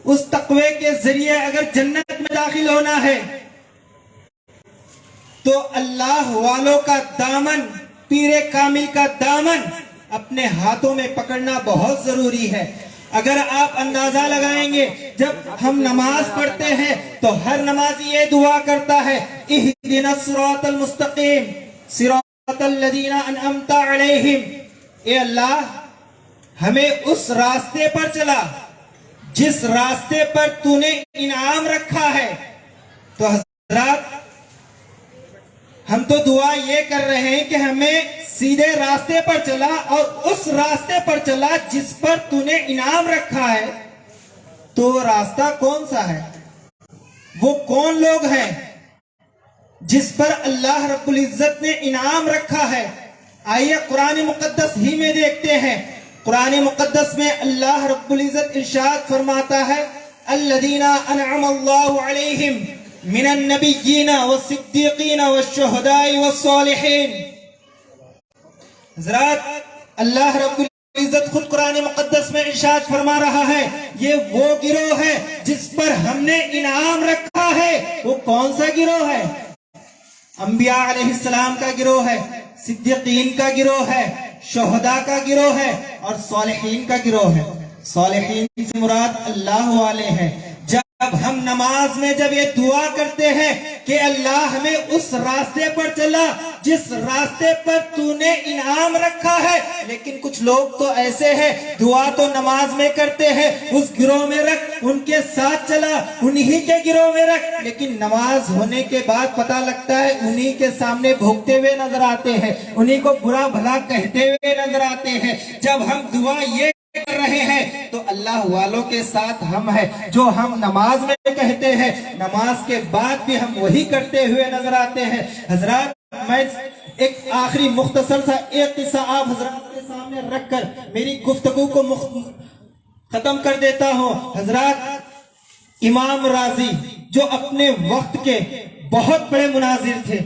اس تقوی کے ذریعے اگر جنت میں داخل ہونا ہے تو اللہ والوں کا دامن، پیر کامل کا دامن اپنے ہاتھوں میں پکڑنا بہت ضروری ہے۔ اگر آپ اندازہ لگائیں گے، جب ہم نماز پڑھتے ہیں تو ہر نمازی یہ دعا کرتا ہے، اہدنا الصراط المستقیم صراط الذین انعمت علیہم، اے اللہ ہمیں اس راستے پر چلا جس راستے پر تو نے انعام رکھا ہے۔ تو حضرات ہم تو دعا یہ کر رہے ہیں کہ ہمیں سیدھے راستے پر چلا اور اس راستے پر چلا جس پر تو نے انعام رکھا ہے۔ تو راستہ کون سا ہے؟ وہ کون لوگ ہیں جس پر اللہ رب العزت نے انعام رکھا ہے؟ آئیے قرآن مقدس ہی میں دیکھتے ہیں۔ قرآن مقدس میں اللہ رب العزت ارشاد فرماتا ہے، الذین انعم اللہ علیہم من النبیین والصدیقین والشہداء والصالحین۔ حضرات اللہ رب العزت خود قرآن مقدس میں ارشاد فرما رہا ہے، یہ وہ گروہ ہے جس پر ہم نے انعام رکھا ہے۔ وہ کون سا گروہ ہے؟ انبیاء علیہ السلام کا گروہ ہے، صدیقین کا گروہ ہے، شہداء کا گروہ ہے اور صالحین کا گروہ ہے۔ صالحین سے مراد اللہ والے ہیں۔ جب ہم نماز میں جب یہ دعا کرتے ہیں کہ اللہ ہمیں اس راستے پر چلا جس راستے پر تو نے انعام رکھا ہے، لیکن کچھ لوگ تو ایسے ہیں، دعا تو نماز میں کرتے ہیں، اس گروہ میں رکھ، ان کے ساتھ چلا، انہی کے گروہ میں رکھ، لیکن نماز ہونے کے بعد پتہ لگتا ہے انہی کے سامنے بھوکتے ہوئے نظر آتے ہیں، انہی کو برا بھلا کہتے ہوئے نظر آتے ہیں۔ جب ہم دعا یہ کر رہے ہیں تو اللہ والوں کے ساتھ ہم ہیں، جو ہم نماز میں کہتے ہیں نماز کے بعد بھی ہم وہی کرتے ہوئے نظر آتے ہیں۔ حضرات میں ایک آخری مختصر سا ایک قصہ آپ حضرات کے سامنے رکھ کر میری گفتگو کو ختم کر دیتا ہوں۔ حضرات امام راضی جو اپنے وقت کے بہت بڑے مناظر تھے،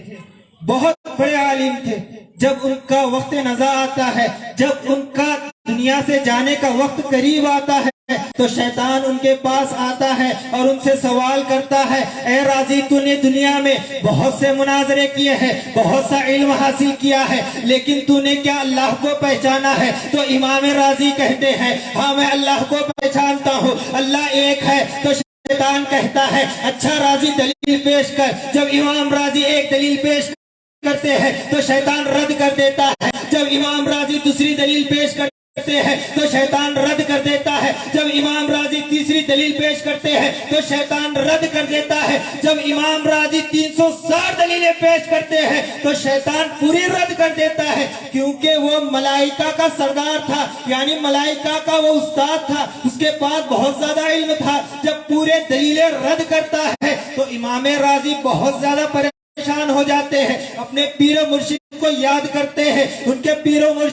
بہت بڑے عالم تھے، جب ان کا وقت نزا آتا ہے، جب ان کا دنیا سے جانے کا وقت قریب آتا ہے تو شیطان ان کے پاس آتا ہے اور ان سے سوال کرتا ہے، اے راضی تو نے دنیا میں بہت سے مناظرے کیے ہیں، بہت سا علم حاصل کیا ہے، لیکن تو نے کیا اللہ کو پہچانا ہے؟ تو امام راضی کہتے ہیں، ہاں میں اللہ کو پہچانتا ہوں، اللہ ایک ہے۔ تو شیطان کہتا ہے، اچھا راضی دلیل پیش کر۔ جب امام راضی ایک دلیل پیش کرتے ہیں تو شیطان رد کر دیتا ہے، جب امام راضی دوسری دلیل پیش کرتے ہیں تو شیطان رد کر دیتا ہے، جب امام راضی تیسری دلیل پیش کرتے ہیں تو شیطان رد کر دیتا ہے، جب امام راضی 360 دلیلیں پیش کرتے ہیں تو شیطان پوری رد کر دیتا ہے، کیونکہ وہ ملائکہ کا سردار تھا، یعنی ملائکہ کا وہ استاد تھا، اس کے پاس بہت زیادہ علم تھا۔ جب پورے دلیلیں رد کرتا ہے تو امام راضی بہت زیادہ پریشان ہو جاتے ہیں، اپنے پیر و مرشد کو یاد کرتے ہیں۔ ان کے پیر و مرشد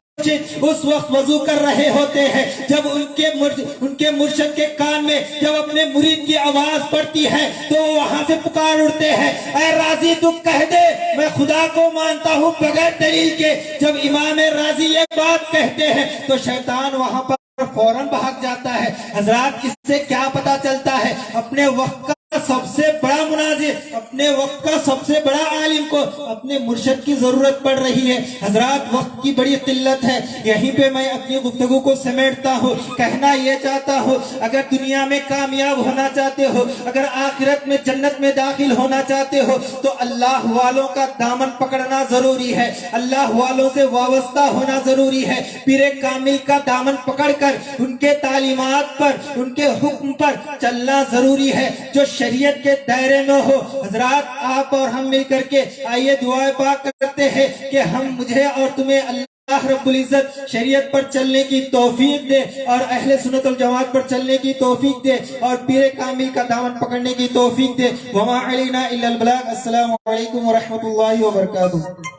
اس وقت وضو کر رہے ہوتے ہیں، جب ان کے مرشد کے کان میں جب اپنے مرید کی آواز پڑتی ہے تو وہاں سے پکار اٹھتے ہیں، اے راضی تو کہہ دے میں خدا کو مانتا ہوں بغیر دلیل کے۔ جب امام راضی یہ بات کہتے ہیں تو شیطان وہاں پر فوراً بھاگ جاتا ہے۔ حضرات اس سے کیا پتا چلتا ہے؟ اپنے وقت کا سب سے بڑا مناظر، اپنے وقت کا سب سے بڑا عالم کو اپنے مرشد کی ضرورت پڑ رہی ہے۔ حضرات وقت کی بڑی قلت ہے، یہیں پہ میں اپنی گفتگو کو سمیٹتا ہوں۔ کہنا یہ چاہتا ہوں، اگر دنیا میں کامیاب ہونا چاہتے ہو، اگر آخرت میں جنت میں داخل ہونا چاہتے ہو تو اللہ والوں کا دامن پکڑنا ضروری ہے، اللہ والوں سے وابستہ ہونا ضروری ہے، پیر کامل کا دامن پکڑ کر ان کے تعلیمات پر، ان کے حکم پر چلنا ضروری ہے جو شریعت کے دائرے میں ہو۔ حضرات آپ اور ہم مل کر کے آئیے دعائیں پاک کرتے ہیں کہ ہم مجھے اور تمہیں اللہ رب العزت شریعت پر چلنے کی توفیق دے اور اہل سنت والجماعت پر چلنے کی توفیق دے اور پیر کامل کا دامن پکڑنے کی توفیق دے۔ وما علینا الا البلاغ۔ السلام علیکم ورحمۃ اللہ وبرکاتہ۔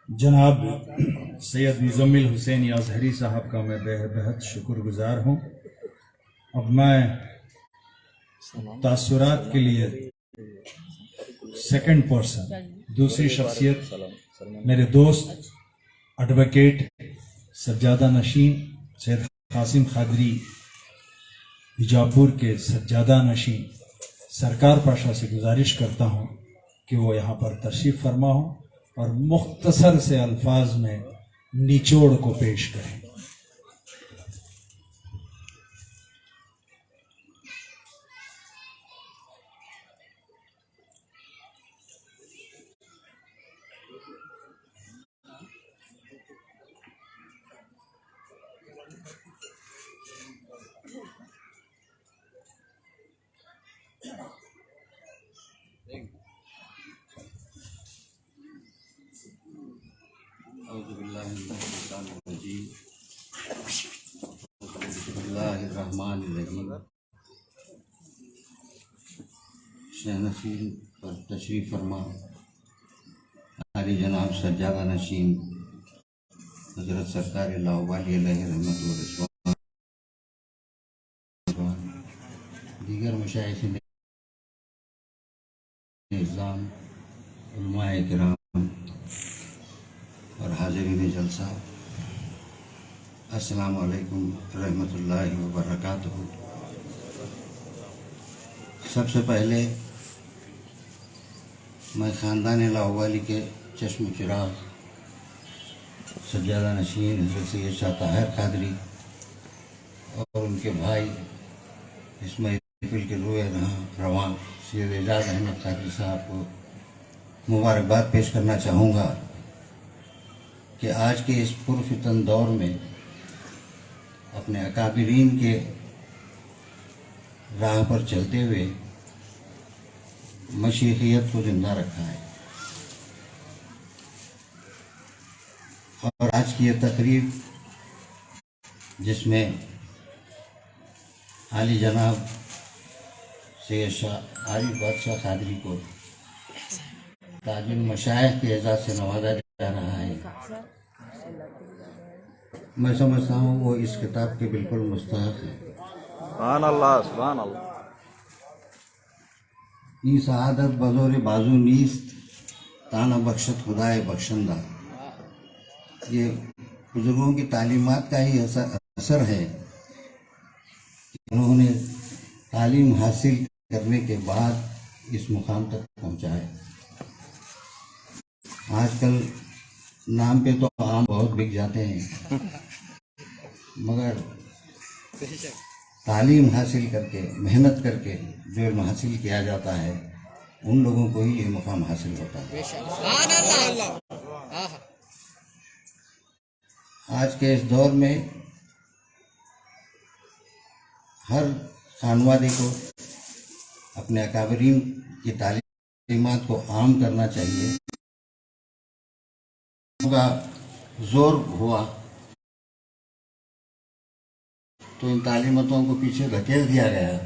جناب سید مزمل حسین اظہری صاحب کا میں بہت شکر گزار ہوں۔ اب میں تاثرات کے لیے سیکنڈ پرسن دوسری شخصیت میرے دوست ایڈوکیٹ سجادہ نشین سید قاسم قادری بیجاپور کے سجادہ نشین سرکار پاشا سے گزارش کرتا ہوں کہ وہ یہاں پر تشریف فرما ہوں اور مختصر سے الفاظ میں نچوڑ کو پیش کریں. اعوذ باللہ من الشیطان الرجیم بسم اللہ الرحمن الرحیم. شہ نشین پر تشریف فرما عالی جناب سجادہ نشین حضرت سرکار لاہوری علیہ رحمت و رضوان، دیگر مشائخ نظام، علماء کرام اور حاضرین جلسہ، السلام علیکم رحمۃ اللہ وبرکاتہ. سب سے پہلے میں خاندان لاہوری کے چشم و چراغ سجادہ نشین حضرت سید شاہ طاہر قادری اور ان کے بھائی اس محفل کے روئے رواں سید اعجاز احمد قادری صاحب کو مبارکباد پیش کرنا چاہوں گا کہ آج کے اس پرفتن دور میں اپنے اکابرین کے راہ پر چلتے ہوئے مشیخیت کو زندہ رکھا ہے. اور آج کی یہ تقریب جس میں عالی جناب سید شاہ عارف بادشاہ قادری کو تاج المشائخ کے اعزاز سے نوازا جا رہا ہے، میں سمجھتا ہوں وہ اس کتاب کے بالکل مستحق ہے. سبحان اللہ سبحان اللہ. ای سعادت بزور بازو نیست تانا بخشت خدائے بخشندہ. یہ بزرگوں کی تعلیمات کا ہی اثر ہے کہ انہوں نے تعلیم حاصل کرنے کے بعد اس مقام تک پہنچا ہے. آج کل نام پہ تو عام بہت بک جاتے ہیں، مگر تعلیم حاصل کر کے محنت کر کے جو علم حاصل کیا جاتا ہے ان لوگوں کو ہی یہ مقام حاصل ہوتا ہے. آج کے اس دور میں ہر خانوادے کو اپنے اکابرین کی تعلیمات کو عام کرنا چاہیے. کا زور ہوا تو ان تعلیماتوں کو پیچھے دھکیل دیا گیا،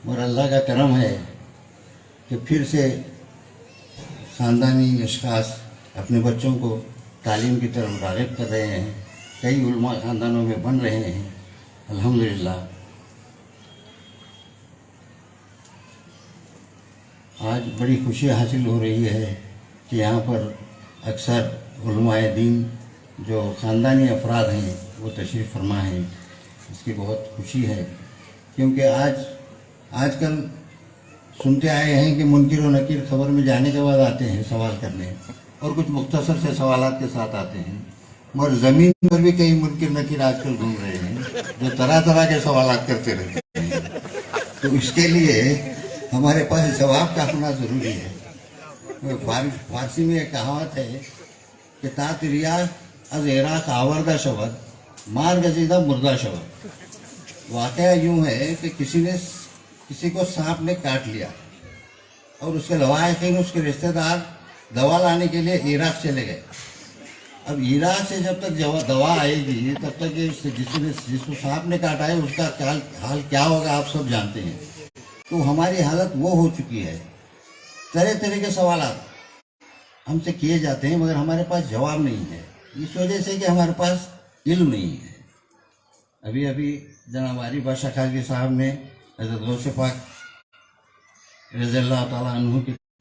اور اللہ کا کرم ہے کہ پھر سے خاندانی اشخاص اپنے بچوں کو تعلیم کی طرف راغب کر رہے ہیں. کئی علماء خاندانوں میں بن رہے ہیں الحمدللہ. آج بڑی خوشی حاصل ہو رہی ہے کہ یہاں پر اکثر علماء دین جو خاندانی افراد ہیں وہ تشریف فرما ہیں. اس کی بہت خوشی ہے، کیونکہ آج کل سنتے آئے ہیں کہ منکر و نکیر خبر میں جانے کے بعد آتے ہیں سوال کرنے، اور کچھ مختصر سے سوالات کے ساتھ آتے ہیں، مگر زمین پر بھی کئی منکر نکیر آج کل گھوم رہے ہیں جو طرح طرح کے سوالات کرتے رہتے ہیں. تو اس کے لیے ہمارے پاس جواب کا ہونا ضروری ہے. فارسی میں ایک کہاوت ہے کہ تات ریاح از عراق آوردہ شود مار گزیدہ مردہ شود. واقعہ یوں ہے کہ کسی کو سانپ نے کاٹ لیا اور اس کے لواحقین اس کے رشتہ دار دوا لانے کے لیے عراق چلے گئے. اب عراق سے جب تک دوا آئے گی تب تک جس کو سانپ نے کاٹا ہے اس کا حال کیا ہوگا آپ سب جانتے ہیں. تو ہماری حالت وہ ہو چکی ہے، طرح طرح کے سوالات ہم سے کیے جاتے ہیں مگر ہمارے پاس جواب نہیں ہے، اس وجہ سے کہ ہمارے پاس علم نہیں ہے. ابھی جناب عارف بادشاہ قادری صاحب نے حضرت غوث پاک رضی اللہ تعالیٰ عنہ کی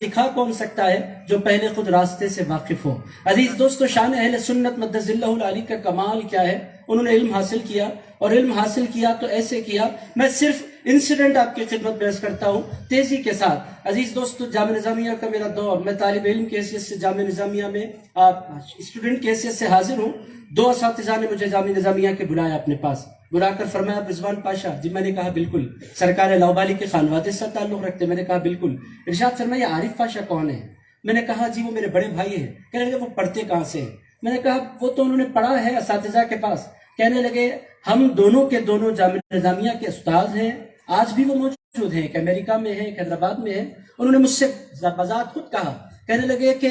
دکھا کون سکتا ہے جو پہلے خود راستے سے واقف ہو۔ عزیز دوستو، شان اہل سنت مدظ اللہ العلی کا کمال کیا ہے؟ انہوں نے علم حاصل کیا، اور علم حاصل کیا تو ایسے کیا، میں صرف انسیڈنٹ آپ کی خدمت پیش کرتا ہوں تیزی کے ساتھ۔ عزیز دوستو، جامعہ نظامیہ کا میرا دور، میں طالب علم کی حیثیت سے جامعہ نظامیہ میں اسٹوڈنٹ کی حیثیت سے حاضر ہوں۔ 2 اساتذہ نے مجھے جامعہ نظامیہ کے بلایا اپنے پاس، بلا کر فرمایا رضوان پاشا جی، میں نے کہا بالکل۔ سرکار لاؤبالی کے خانوادے سے تعلق رکھتے؟ میں نے کہا بالکل۔ ارشاد فرمایا عارف پاشا کون ہے؟ میں نے کہا جی وہ میرے بڑے بھائی ہیں۔ کہنے لگے وہ پڑھتے کہاں سے؟ میں نے کہا وہ تو انہوں نے پڑھا ہے اساتذہ کے پاس۔ کہنے لگے ہم دونوں کے دونوں جامعہ نظامیہ کے استاد ہیں، آج بھی وہ موجود ہیں، ایک امریکہ میں ہے، ایک حیدرآباد میں ہے۔ انہوں نے مجھ سے بذات خود کہا، کہنے لگے کہ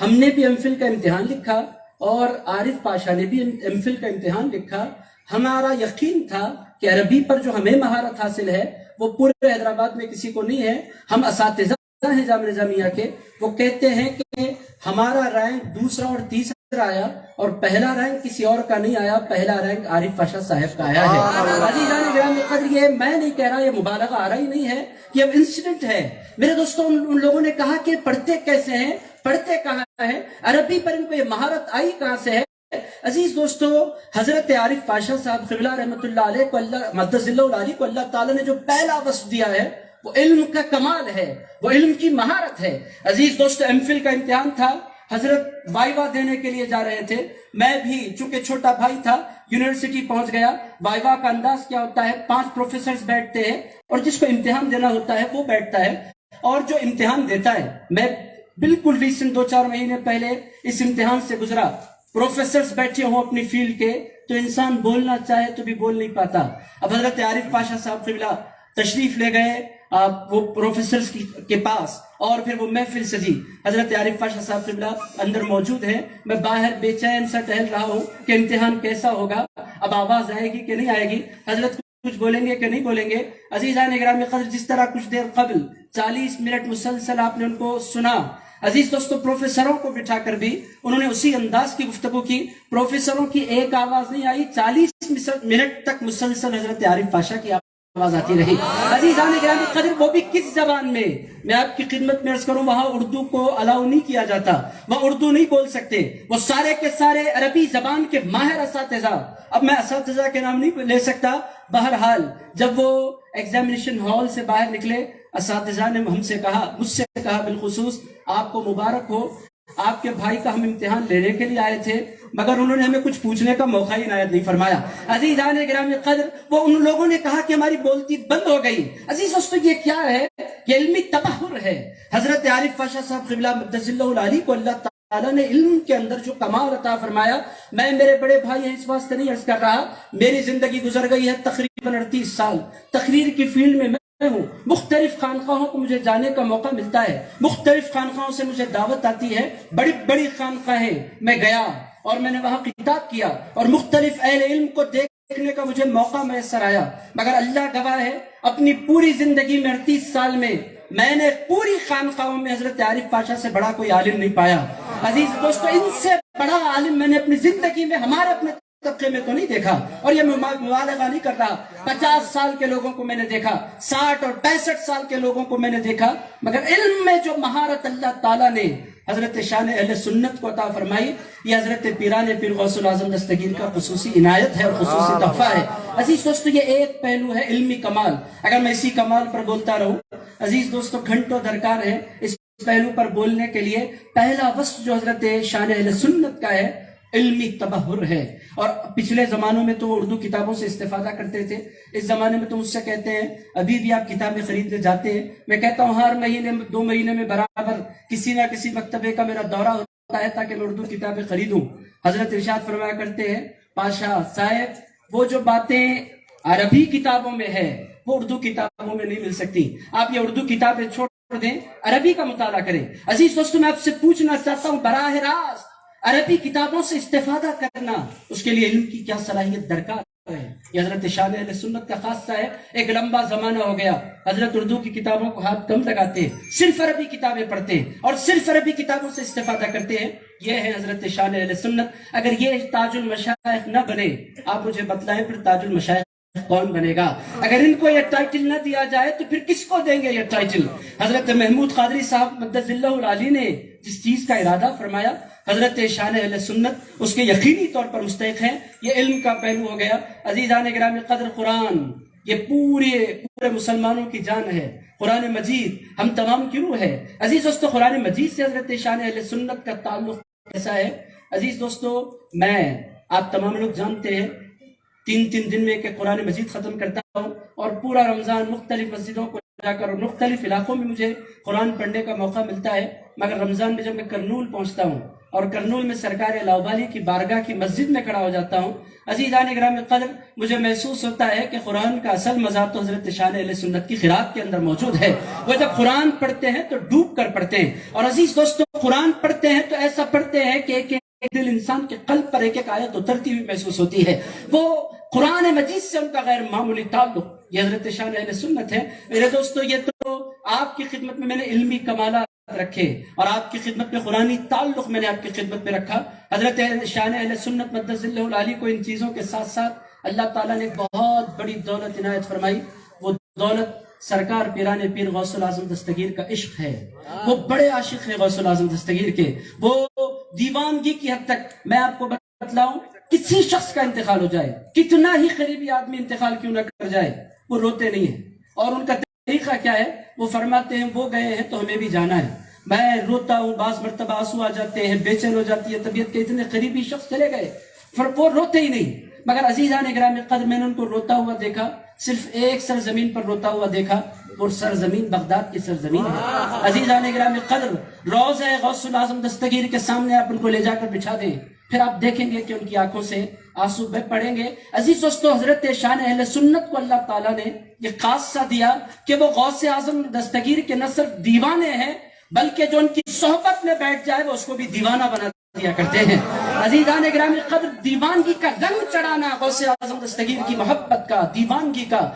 ہم نے بھی ایم فل کا امتحان لکھا اور عارف پاشا نے بھی ایم فل کا امتحان لکھا۔ ہمارا یقین تھا کہ عربی پر جو ہمیں مہارت حاصل ہے وہ پورے حیدرآباد میں کسی کو نہیں ہے۔ ہم اساتذہ ہیں جامعہ نظامیہ کے، وہ کہتے ہیں کہ ہمارا رینک دوسرا اور تیسرا آیا اور پہلا رینک کسی اور کا نہیں آیا، پہلا رینک عارف پاشا صاحب کا آیا ہے۔ عزیزان گرامی قدر، یہ میں نہیں کہہ رہا، یہ مبالغہ آ رہا ہی نہیں ہے، یہ انسیڈنٹ ہے۔ میرے دوستوں، ان لوگوں نے کہا کہ پڑھتے کیسے ہیں، پڑھتے کہاں ہیں، عربی پر ان کو یہ مہارت آئی کہاں سے ہے؟ عزیز دوستو، حضرت عارف پاشا صاحب قبلہ رحمۃ اللہ علیہ کو، اللہ مدظ اللہ العلی کو اللہ تعالیٰ نے جو پہلا وصف دیا ہے وہ علم کا کمال ہے، وہ علم کی مہارت ہے۔ عزیز دوستو، ایم فل کا امتحان تھا، حضرت وائوا دینے کے لیے جا رہے تھے، میں بھی چونکہ چھوٹا بھائی تھا یونیورسٹی پہنچ گیا۔ وائوا کا انداز کیا ہوتا ہے؟ 5 پروفیسرز بیٹھتے ہیں اور جس کو امتحان دینا ہوتا ہے وہ بیٹھتا ہے، اور جو امتحان دیتا ہے، میں بالکل ریسنٹ 2-4 مہینے پہلے اس امتحان سے گزرا۔ پروفیسرز بیٹھے ہوں اپنی فیلڈ کے تو انسان بولنا چاہے تو بھی بول نہیں پاتا۔ اب حضرت عارف پاشا صاحب قبلہ تشریف لے گئے وہ پروفیسرز کے پاس، اور پھر وہ محفل سجی۔ حضرت عارف پاشا صاحب قبلہ اندر موجود ہیں، میں باہر بے چین سا ٹہل رہا ہوں کہ امتحان کیسا ہوگا، اب آواز آئے گی کہ نہیں آئے گی، حضرت کچھ بولیں گے کہ نہیں بولیں گے۔ عزیزان گرامی قدر، جس طرح کچھ دیر قبل 40 منٹ مسلسل آپ نے ان کو سنا، عزیز دوستو، پروفیسروں کو بٹھا کر بھی انہوں نے اسی انداز کی گفتگو کی۔ پروفیسروں کی ایک آواز نہیں آئی، 40 منٹ تک مسلسل حضرت عارف پاشا کی آواز آتی رہی۔ عزیزان گرامی قدر، وہ بھی کس زبان میں؟ میں آپ کی خدمت میں عرض کروں، وہاں اردو کو الاؤ نہیں کیا جاتا، وہ اردو نہیں بول سکتے، وہ سارے کے سارے عربی زبان کے ماہر اساتذہ۔ اب میں اساتذہ کے نام نہیں لے سکتا، بہرحال جب وہ ایگزامینیشن ہال سے باہر نکلے، اساتذہ نے ہم سے کہا، مجھ سے کہا بالخصوص، آپ کو مبارک ہو، آپ کے بھائی کا ہم امتحان لینے کے لیے آئے تھے، مگر انہوں نے ہمیں کچھ پوچھنے کا موقع ہی عنایت نہیں فرمایا۔ عزیزان گرامی قدر، وہ ان لوگوں نے کہا کہ ہماری بولتی بند ہو گئی۔ عزیز دوستو، یہ کیا ہے؟ یہ علمی تبحر ہے۔ حضرت عارف پاشا صاحب قبلہ مدظ اللہ العلی کو اللہ تعالیٰ نے علم کے اندر جو کمال عطا فرمایا، میں میرے بڑے بھائی ہیں اس واسطے نہیں عرض کر رہا، میری زندگی گزر گئی ہے تقریباً 38 سال تقریر کی فیلڈ میں ہوں، مختلف خانقاہوں کو مجھے جانے کا موقع ملتا ہے، مختلف خانقاہوں سے مجھے دعوت آتی ہے، بڑی بڑی خانقاہیں میں گیا اور میں نے وہاں خطاب کیا اور مختلف اہل علم کو دیکھنے کا مجھے موقع میسر آیا، مگر اللہ گواہ ہے اپنی پوری زندگی میں 38 سال میں نے پوری خانقاہوں میں حضرت عارف پاشا سے بڑا کوئی عالم نہیں پایا۔ عزیز دوستو، ان سے بڑا عالم میں نے اپنی زندگی میں ہمارے اپنے طبقے میں تو نہیں دیکھا، اور یہ مبالغہ نہیں کر رہا۔ 50 سال کے لوگوں کو میں نے دیکھا، 60 اور 65 سال کے لوگوں کو میں نے دیکھا، مگر علم میں جو مہارت اللہ تعالیٰ نے حضرت شان اہل سنت کو عطا فرمائی، یہ حضرت پیران پیر غوث العظم دستگیر کا خصوصی عنایت ہے اور خصوصی تحفہ ہے۔ عزیز دوستو، یہ ایک پہلو ہے علمی کمال، اگر میں اسی کمال پر بولتا رہوں عزیز دوستو گھنٹوں درکار ہے اس پہلو پر بولنے کے لیے۔ پہلا وصف جو حضرت شان اہل سنت کا ہے، علمی تبحر ہے۔ اور پچھلے زمانوں میں تو اردو کتابوں سے استفادہ کرتے تھے، اس زمانے میں تو مجھ سے کہتے ہیں ابھی بھی آپ کتابیں خریدنے جاتے ہیں، میں کہتا ہوں ہر مہینے 2 مہینے میں برابر کسی نہ کسی مکتبے کا میرا دورہ ہوتا ہے تاکہ میں اردو کتابیں خریدوں۔ حضرت ارشاد فرمایا کرتے ہیں پاشا صاحب، وہ جو باتیں عربی کتابوں میں ہے وہ اردو کتابوں میں نہیں مل سکتی، آپ یہ اردو کتابیں چھوڑ دیں، عربی کا مطالعہ کریں۔ عزیز دوستو، میں آپ سے پوچھنا چاہتا ہوں، براہ راست عربی کتابوں سے استفادہ کرنا، اس کے لیے علم کی کیا صلاحیت درکار ہے؟ یہ حضرت شان اہل سنت کا خاصہ ہے۔ ایک لمبا زمانہ ہو گیا حضرت اردو کی کتابوں کو ہاتھ کم لگاتے، صرف عربی کتابیں پڑھتے اور صرف عربی کتابوں سے استفادہ کرتے ہیں۔ یہ ہے حضرت شان اہل سنت۔ اگر یہ تاج المشائخ نہ بنے، آپ مجھے بتلائیں پھر تاج المشائخ کون بنے گا؟ اگر ان کو یہ ٹائٹل نہ دیا جائے تو پھر کس کو دیں گے یہ ٹائٹل؟ حضرت محمود قادری صاحب مدث اللہ العالی نے جس چیز کا ارادہ فرمایا، حضرت شان اہل سنت اس کے یقینی طور پر مستحق ہیں۔ یہ علم کا پہلو ہو گیا۔ عزیزان گرامی قدر، قرآن یہ پورے مسلمانوں کی جان ہے۔ قرآن مجید ہم تمام کی روح ہے۔ عزیز دوستو، قرآن مجید سے حضرت شان اہل سنت کا تعلق کیسا ہے؟ عزیز دوستو، آپ تمام لوگ جانتے ہیں 3 دن میں کہ قرآن مجید ختم کرتا ہوں، اور پورا رمضان مختلف مسجدوں کو جا کر اور مختلف علاقوں میں مجھے قرآن پڑھنے کا موقع ملتا ہے۔ مگر رمضان میں جب میں کرنول پہنچتا ہوں اور کرنول میں سرکار لاؤبالی کی بارگاہ کی مسجد میں کھڑا ہو جاتا ہوں، عزیزان گرامی قدر، مجھے محسوس ہوتا ہے کہ قرآن کا اصل مزہ تو حضرت شان اہل سنت کی قرات کے اندر موجود ہے۔ وہ جب قرآن پڑھتے ہیں تو ڈوب کر پڑھتے ہیں، اور عزیز دوستو قرآن پڑھتے ہیں تو ایسا پڑھتے ہیں کہ ایک دل انسان کے قلب پر ایک آیت اترتی ہوئی محسوس ہوتی ہے۔ وہ قرآن مجید سے ان کا غیر معمولی تعلق، یہ حضرت شان اہل سنت ہے۔ میرے دوستو، یہ تو آپ کی خدمت میں نے علمی کمالات رکھے، اور آپ کی خدمت میں قرآنی تعلق میں نے آپ کی خدمت میں رکھا۔ حضرت شان اہل سنت مدث اللہ العالی کو ان چیزوں کے ساتھ ساتھ اللہ تعالیٰ نے بہت بڑی دولت عنایت فرمائی۔ وہ دولت سرکار پیران پیر غوث العظم دستگیر کا عشق ہے۔ وہ بڑے عاشق ہیں غوث العظم دستگیر کے۔ وہ دیوانگی کی حد تک، میں آپ کو بتلاؤں، کسی شخص کا انتقال ہو جائے، کتنا ہی قریبی آدمی انتقال کیوں نہ کر جائے، وہ روتے نہیں ہیں۔ اور ان کا طریقہ کیا ہے؟ وہ فرماتے ہیں وہ گئے ہیں تو ہمیں بھی جانا ہے۔ میں روتا ہوں، بعض مرتبہ آنسو آ جاتے ہیں، بے چین ہو جاتی ہے طبیعت کے، اتنے قریبی شخص چلے گئے، وہ روتے ہی نہیں۔ مگر عزیزان گرامی قدر، میں نے ان کو روتا ہوا دیکھا، صرف ایک سرزمین پر روتا ہوا دیکھا، وہ سرزمین بغداد کی سرزمین ہے۔ عزیزان گرامی قدر، روضہ غوث العظم دستگیر کے سامنے آپ ان کو لے جا کر بچھا دیں، پھر آپ دیکھیں گے کہ ان کی آنکھوں سے آنسو بہ پڑیں گے۔ عزیز دوستو، حضرت شان اہل سنت کو اللہ تعالیٰ نے یہ خاصہ دیا کہ وہ غوث اعظم دستگیر کے نہ صرف دیوانے ہیں، بلکہ جو ان کی صحبت میں بیٹھ جائے وہ اس کو بھی دیوانہ بنا دیا کرتے ہیں۔ عزیزان گرامی قدر، دیوانگی کا رنگ چڑھانا غوث اعظم دستگیر کی محبت کا، دیوانگی کا،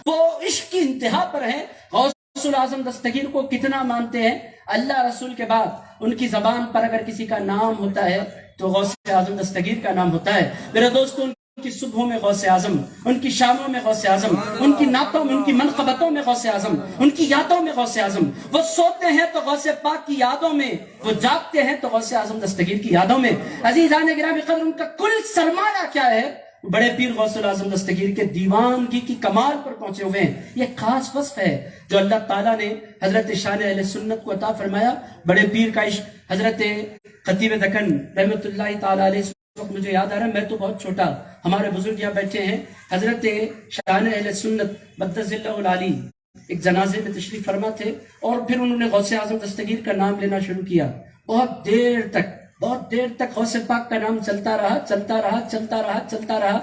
وہ عشق کی انتہا پر ہے۔ غوث العظم دستگیر کو کتنا مانتے ہیں؟ اللہ رسول کے بعد ان کی زبان پر اگر کسی کا نام ہوتا ہے تو غوث اعظم دستگیر کا نام ہوتا ہے۔ میرے دوستوں، ان کی صبحوں میں غوث اعظم، ان کی شاموں میں غوث اعظم، ان کی نعتوں میں، ان کی منقبتوں میں غوث اعظم، ان کی یادوں میں غوث اعظم۔ وہ سوتے ہیں تو غوث پاک کی یادوں میں، وہ جاگتے ہیں تو غوث اعظم دستگیر کی یادوں میں۔ عزیزان گرامی قدر، ان کا کل سرمایہ کیا ہے؟ بڑے پیر غوث العظم دستگیر کے دیوانگی کی کمال پر پہنچے ہوئے ہیں۔ یہ خاص وصف ہے جو اللہ تعالیٰ نے حضرت شان اہل سنت کو عطا فرمایا۔ بڑے پیر کا عشق، حضرت خطیب دکن رحمت اللہ تعالیٰ علیہ، اس وقت مجھے یاد آ رہا ہے، میں تو بہت چھوٹا، ہمارے بزرگ یہاں بیٹھے ہیں، حضرت شان اہل سنت مدث اللہ العالی ایک جنازے میں تشریف فرما تھے، اور پھر انہوں نے غوث اعظم دستگیر کا نام لینا شروع کیا۔ بہت دیر تک غوث پاک کا نام چلتا رہا۔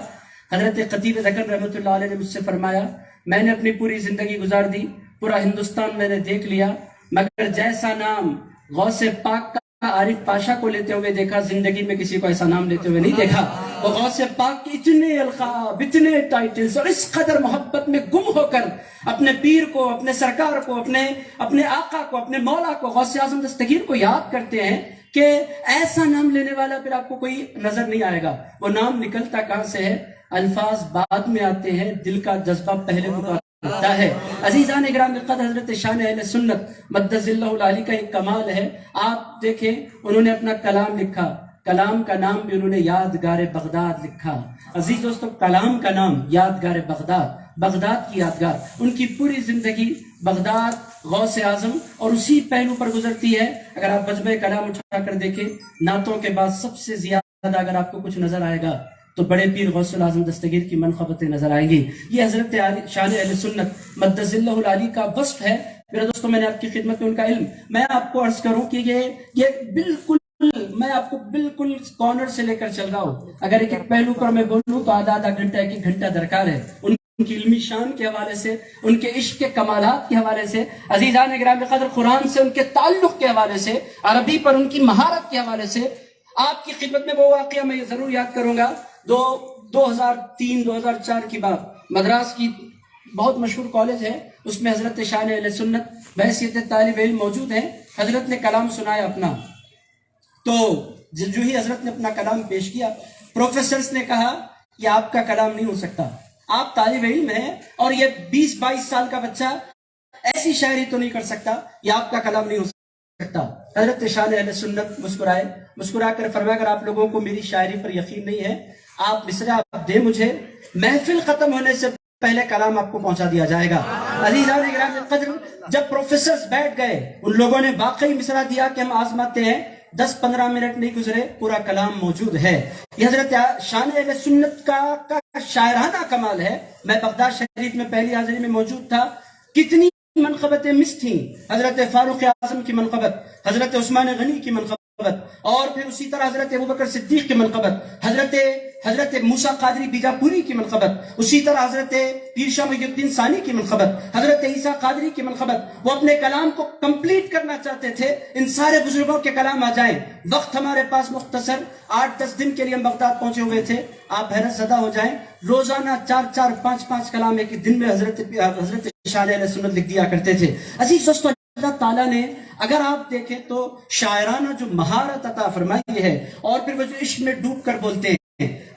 حضرت خطیب دکن رحمت اللہ علیہ نے مجھ سے فرمایا، میں نے اپنی پوری زندگی گزار دی، پورا ہندوستان میں نے دیکھ لیا، مگر جیسا نام غوث پاک کا عارف پاشا کو لیتے ہوئے دیکھا، زندگی میں کسی کو ایسا نام لیتے ہوئے نہیں دیکھا۔ وہ غوث پاک کی اتنے القاب، اتنے ٹائٹلز، اور اس قدر محبت میں گم ہو کر اپنے پیر کو، اپنے سرکار کو، اپنے آقا کو، اپنے مولا کو، غوث اعظم دستگیر کو یاد کرتے ہیں کہ ایسا نام لینے والا پھر آپ کو کوئی نظر نہیں آئے گا۔ وہ نام نکلتا کہاں سے ہے؟ الفاظ بعد میں آتے ہیں، دل کا جذبہ پہلے پکارتا ہے۔ عزیزان گرامی قدر، حضرت شان اہل سنت مدث اللہ العالی کا ایک کمال ہے۔ آپ دیکھیں، انہوں نے اپنا کلام لکھا، کلام کا نام بھی انہوں نے یادگار بغداد لکھا۔ عزیز دوستو، کلام کا نام یادگار بغداد کی یادگار۔ ان کی پوری زندگی بغداد، غوث اعظم اور اسی پہلو پر گزرتی ہے۔ اگر آپ مجمع کلام اٹھا کر دیکھیں، نعتوں کے بعد سب سے زیادہ اگر آپ کو کچھ نظر آئے گا تو بڑے پیر غوث العظم دستگیر کی منقبتیں نظر آئیں گی۔ یہ حضرت شان اہل سنت مدث اللہ العالی کا وصف ہے۔ میرے دوستو، میں نے آپ کی خدمت میں ان کا علم، میں آپ کو عرض کروں کہ یہ بالکل، میں آپ کو بالکل کارنر سے لے کر چل رہا ہوں۔ اگر ایک پہلو پر میں بولوں تو آدھا گھنٹہ، ایک گھنٹہ درکار ہے۔ ان کی علمی شان کے حوالے سے، ان کے عشق کے کمالات کے حوالے سے، عزیزان گرامی قدر، قرآن سے ان کے تعلق کے حوالے سے، عربی پر ان کی مہارت کے حوالے سے، آپ کی خدمت میں وہ واقعہ میں ضرور یاد کروں گا۔ 2003-2004 کی بات، مدراس کی بہت مشہور کالج ہے، اس میں حضرت شان اہل سنت بحیثیت طالب علم موجود ہیں۔ حضرت نے کلام سنایا اپنا، تو جو ہی حضرت نے اپنا کلام پیش کیا، پروفیسرز نے کہا یہ آپ کا کلام نہیں ہو سکتا، آپ طالب علم ہیں اور یہ 20-22 سال کا بچہ ایسی شاعری تو نہیں کر سکتا، یہ آپ کا کلام نہیں ہو سکتا۔ حضرت شان اہل سنت مسکرائے، مسکرا کر فرمایا اگر آپ لوگوں کو میری شاعری پر یقین نہیں ہے، آپ مصرع آپ دیں مجھے، محفل ختم ہونے سے پہلے کلام آپ کو پہنچا دیا جائے گا۔ عزیزان گرامی قدر، جب پروفیسرز بیٹھ گئے، ان لوگوں نے واقعی مصرع دیا کہ ہم آزماتے ہیں، 10-15 منٹ نہیں گزرے پورا کلام موجود ہے۔ یہ حضرت شان اہل سنت کا شاعرانہ کمال ہے۔ میں بغداد شریف میں پہلی حاضری میں موجود تھا، کتنی منقبتیں مس تھیں، حضرت فاروق اعظم کی منقبت، حضرت عثمان غنی کی منقبت، اور پھر اسی طرح حضرت ابوبکر صدیق کی منقبت، حضرت موسیٰ قادری بیجاپوری کی منقبت، اسی طرح حضرت پیر شاہ محی الدین ثانی کی منقبت، حضرت عیسیٰ قادری کی منقبت۔ وہ اپنے کلام کو کمپلیٹ کرنا چاہتے تھے، ان سارے بزرگوں کے کلام آ جائیں۔ وقت ہمارے پاس مختصر، 8-10 دن کے لیے ہم بغداد پہنچے ہوئے تھے، آپ حیرت زدہ ہو جائیں، روزانہ 4-4 5-5 کلام ایک دن میں حضرت شان اہل سنت لکھ دیا کرتے تھے۔ عزیز دوستو، اللہ تعالیٰ نے اگر آپ دیکھیں تو شاعرانہ جو مہارت عطا فرمائی ہے، اور پھر وہ جو عشق میں ڈوب کر بولتے ہیں،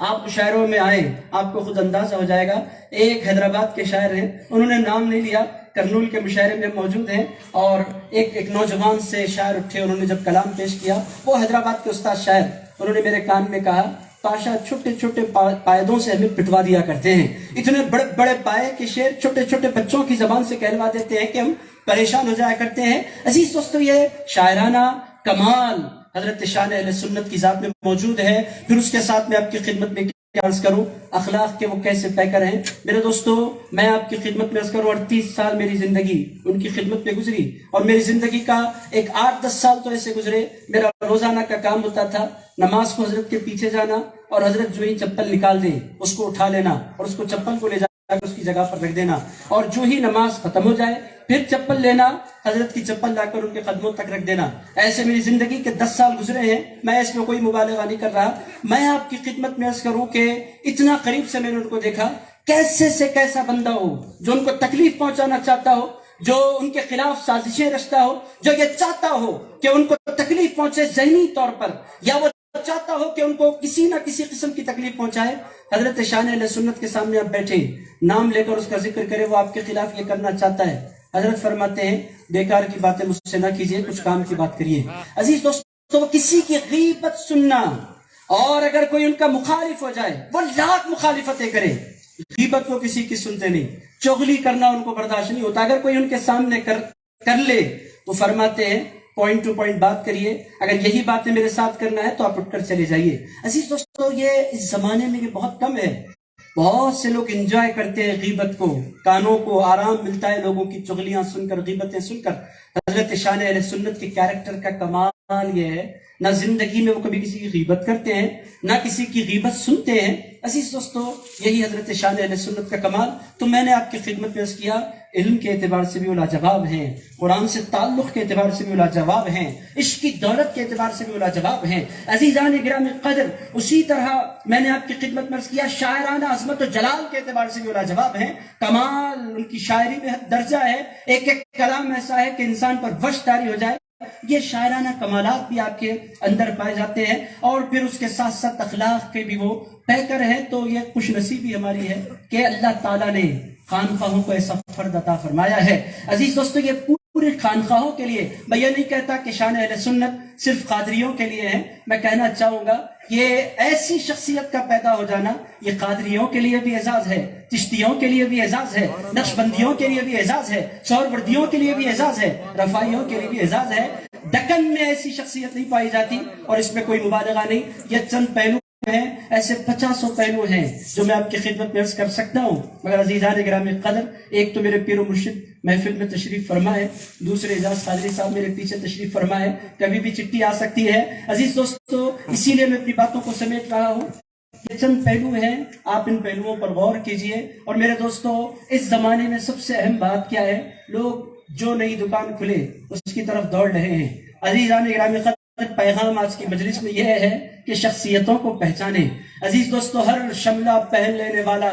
آپ مشاعروں میں آئیں آپ کو خود اندازہ ہو جائے گا۔ ایک حیدرآباد کے شاعر ہیں، انہوں نے نام نہیں لیا، کرنول کے مشاعرے میں موجود ہیں، اور ایک نوجوان سے شاعر اٹھے، انہوں نے جب کلام پیش کیا، وہ حیدرآباد کے استاد شاعر، انہوں نے میرے کان میں کہا پاشا چھوٹے چھوٹے پائدوں سے ہمیں پٹوا دیا کرتے ہیں، اتنے بڑے بڑے پائے کے شعر چھوٹے چھوٹے بچوں کی زبان سے کہلوا دیتے ہیں کہ ہم پریشان ہو جایا کرتے ہیں۔ عزیز دوستو، یہ شاعرانہ کمال حضرت شان اہل سنت کی ذات میں موجود ہے۔ پھر اس کے ساتھ میں آپ کی خدمت میں کیا عرض کروں، اخلاق کے وہ کیسے پیکر ہیں۔ میرے دوستو، میں آپ کی خدمت میں عرض کروں، 38 سال میری زندگی ان کی خدمت میں گزری، اور میری زندگی کا ایک 8-10 سال تو ایسے گزرے، میرا روزانہ کا کام ہوتا تھا نماز کو حضرت کے پیچھے جانا، اور حضرت جو ہی چپل نکال دیں اس کو اٹھا لینا، اور اس کو چپل کو لے جا کر اس کی جگہ پر رکھ دینا، اور جو ہی نماز ختم ہو جائے پھر چپل لینا، حضرت کی چپل لا کر ان کے قدموں تک رکھ دینا۔ ایسے میری زندگی کے 10 سال گزرے ہیں، میں اس میں کوئی مبالغہ نہیں کر رہا۔ میں آپ کی خدمت میں عرض کروں کہ اتنا قریب سے میں نے ان کو دیکھا، کیسے سے کیسا بندہ ہو جو ان کو تکلیف پہنچانا چاہتا ہو، جو ان کے خلاف سازشیں رچتا ہو، جو یہ چاہتا ہو کہ ان کو تکلیف پہنچے ذہنی طور پر، یا وہ چاہتا ہو کہ ان کو کسی نہ کسی قسم کی تکلیف پہنچائے، حضرت شان اہل سنت کے سامنے آپ بیٹھے، نام لے کر اس کا ذکر کرے، وہ آپ کے خلاف یہ کرنا چاہتا ہے، حضرت فرماتے ہیں بیکار کی باتیں مجھ سے نہ کیجئے، کچھ کام کی بات کریے۔ عزیز دوستو، وہ کسی کی غیبت سننا، اور اگر کوئی ان کا مخالف ہو جائے وہ لاکھ مخالفتیں کرے، غیبت وہ کسی کی سنتے نہیں، چغلی کرنا ان کو برداشت نہیں ہوتا۔ اگر کوئی ان کے سامنے کر لے تو فرماتے ہیں پوائنٹ ٹو پوائنٹ بات کریے، اگر یہی باتیں میرے ساتھ کرنا ہے تو آپ اٹھ کر چلے جائیے۔ عزیز دوستو، یہ اس زمانے میں یہ بہت کم ہے، بہت سے لوگ انجوائے کرتے ہیں غیبت کو، کانوں کو آرام ملتا ہے لوگوں کی چغلیاں سن کر، غیبتیں سن کر۔ حضرت شان اہل سنت کے کیریکٹر کا کمال یہ ہے، نہ زندگی میں وہ کبھی کسی کی غیبت کرتے ہیں، نہ کسی کی غیبت سنتے ہیں۔ عزیز دوستو، یہی حضرت شان اہل سنت کا کمال۔ تو میں نے آپ کی خدمت میں عرض کیا، علم کے اعتبار سے بھی وہ لاجواب ہیں، قرآن سے تعلق کے اعتبار سے بھی وہ لاجواب ہیں، عشق کی دولت کے اعتبار سے بھی وہ لاجواب ہیں۔ عزیزان گرامی قدر، اسی طرح میں نے آپ کی خدمت میں عرض کیا، شاعرانہ عظمت و جلال کے اعتبار سے بھی وہ لاجواب ہیں۔ کمال ان کی شاعری میں درجہ ہے، ایک ایک کلام ایسا ہے کہ انسان پر وش طاری ہو جائے۔ یہ شاعرانہ کمالات بھی آپ کے اندر پائے جاتے ہیں، اور پھر اس کے ساتھ ساتھ اخلاق کے بھی وہ پیکر ہیں۔ تو یہ خوش نصیبی ہماری ہے کہ اللہ تعالیٰ نے خانخواہوں کو ایسا فرد عطا فرمایا ہے۔ عزیز دوستو، یہ پورے خانخواہوں کے لیے، میں یہ نہیں کہتا کہ شان اہل سنت صرف قادریوں کے لیے ہے، میں کہنا چاہوں گا یہ ایسی شخصیت کا پیدا ہو جانا، یہ قادریوں کے لیے بھی اعزاز ہے، چشتیوں کے لیے بھی اعزاز ہے، نقشبندیوں کے لیے بھی اعزاز ہے، سہروردیوں کے لیے بھی اعزاز ہے، رفائیوں کے لیے بھی اعزاز ہے۔ دکن میں ایسی شخصیت نہیں پائی جاتی، اور اس میں کوئی مبالغہ نہیں۔ یہ چند پہلو ہیں، ایسے 50 پہلو ہیں جو میں آپ کی خدمت میں عرض کر سکتا ہوں، مگر عزیزان گرامی قدر، ایک تو میرے پیر و مرشد محفل میں تشریف فرما ہے، دوسرے اعجاز قادری صاحب میرے پیچھے تشریف فرما ہے، کبھی بھی چٹھی آ سکتی ہے۔ عزیز دوستو، اسی لیے میں اپنی باتوں کو سمیٹ رہا ہوں۔ یہ چند پہلو ہیں، آپ ان پہلوؤں پر غور کیجئے۔ اور میرے دوستو، اس زمانے میں سب سے اہم بات کیا ہے، لوگ جو نئی دکان کھلے اس کی طرف دوڑ رہے ہیں۔ عزیزان گرامی قدر، پیغام آج کی مجلس میں یہ ہے کہ شخصیتوں کو پہچانیں۔ عزیز دوستو، ہر شملہ پہن لینے والا،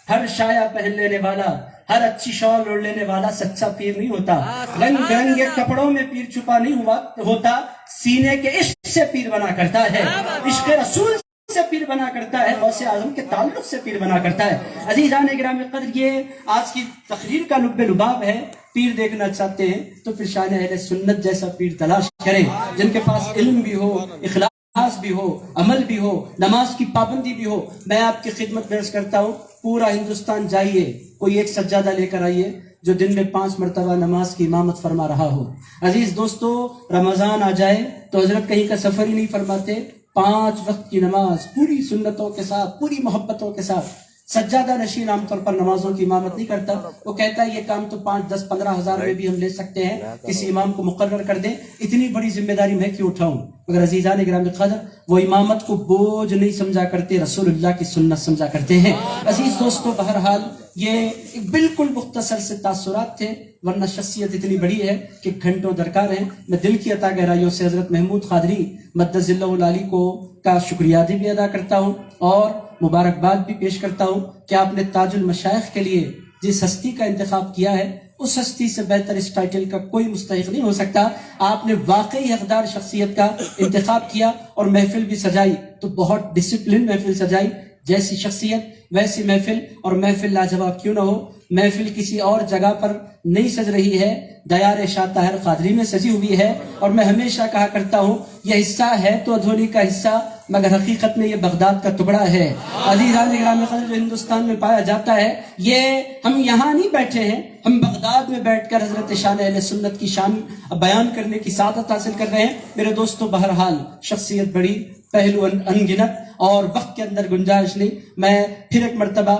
ہر شایا پہن لینے والا، ہر اچھی شال اوڑھ لینے والا سچا پیر نہیں ہوتا۔ رنگ برنگے کپڑوں میں پیر چھپا نہیں ہوتا، سینے کے عشق سے پیر بنا کرتا ہے۔ عشق رسول سے پیر بنا کرتا ہے، غوث اعظم کے تعلق سے پیر بنا کرتا ہے۔ عزیزان گرامی قدر، یہ آج کی تقریر کا لب لباب ہے۔ پیر دیکھنا چاہتے ہیں تو پھر شان اہل سنت جیسا پیر تلاش کریں، جن کے پاس علم بھی ہو، اخلاص بھی ہو، عمل بھی ہو، نماز کی پابندی بھی ہو۔ میں آپ کی خدمت میں عرض کرتا ہوں، پورا ہندوستان جائیے، کوئی ایک سجادہ لے کر آئیے جو دن میں 5 مرتبہ نماز کی امامت فرما رہا ہو۔ عزیز دوستو، رمضان آ جائے تو حضرت کہیں کا سفر ہی نہیں فرماتے، 5 وقت کی نماز پوری سنتوں کے ساتھ، پوری محبتوں کے ساتھ۔ سجادہ نشین عام طور پر نمازوں کی امامت نہیں کرتا، وہ کہتا ہے یہ کام تو 5، 10، 15 ہزار میں بھی ہم لے سکتے ہیں، کسی امام کو مقرر کر دیں، اتنی بڑی ذمہ داری میں کیوں اٹھاؤں۔ مگر عزیزان گرامی قدر، وہ امامت کو بوجھ نہیں سمجھا کرتے، رسول اللہ کی سنت سمجھا کرتے ہیں۔ عزیز دوستو، بہرحال یہ ایک بالکل مختصر سے تاثرات تھے، ورنہ شخصیت اتنی بڑی ہے کہ گھنٹوں درکار ہیں۔ میں دل کی عطا گہرائیوں سے حضرت محمود قادری مدظ اللہ العالی کو کا شکریہ بھی ادا کرتا ہوں اور مبارکباد بھی پیش کرتا ہوں کہ آپ نے تاج المشائخ کے لیے جس ہستی کا انتخاب کیا ہے، اس ہستی سے بہتر اس ٹائٹل کا کوئی مستحق نہیں ہو سکتا۔ آپ نے واقعی حقدار شخصیت کا انتخاب کیا اور محفل بھی سجائی تو بہت ڈسپلن محفل سجائی۔ جیسی شخصیت ویسی محفل، اور محفل لاجواب کیوں نہ ہو۔ محفل کسی اور جگہ پر نہیں سج رہی ہے، دیار شاہ طاہر قادری میں سجی ہوئی ہے، اور میں ہمیشہ کہا کرتا ہوں یہ حصہ ہے تو ادھوری کا حصہ، مگر حقیقت میں یہ بغداد کا ٹکڑا ہے۔ عزیزان گرامی قدر، جو ہندوستان میں پایا جاتا ہے، یہ ہم یہاں نہیں بیٹھے ہیں، ہم بغداد میں بیٹھ کر حضرت شان اہل سنت کی شان بیان کرنے کی سعادت حاصل کر رہے ہیں۔ میرے دوستو، بہرحال شخصیت بڑی، پہلو انگنت، اور وقت کے اندر گنجائش نہیں۔ میں پھر ایک مرتبہ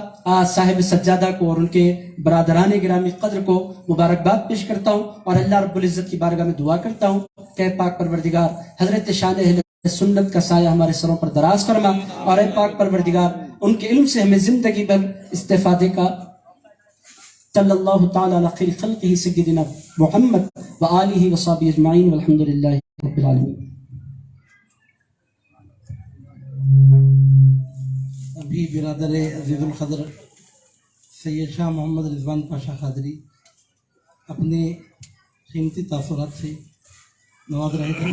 صاحب سجادہ کو اور ان کے برادران گرامی قدر کو مبارکباد پیش کرتا ہوں، اور اللہ رب العزت کی بارگاہ میں دعا کرتا ہوں کہ پاک پروردگار حضرت شان اہل سنت کا سایہ ہمارے سروں پر دراز فرما، اور اے پاک پروردگار ان کے علم سے ہمیں زندگی بھر استفادے کا۔ صلی اللہ تعالی علی خیر خلقہ سیدنا محمد وآلہ وصحبہ اجمعین، والحمد للہ رب العالمین۔ ابھی برادر عزیز القدر سید شاہ محمد رضوان پاشا قادری اپنے قیمتی تاثرات سے نواز رہے تھے۔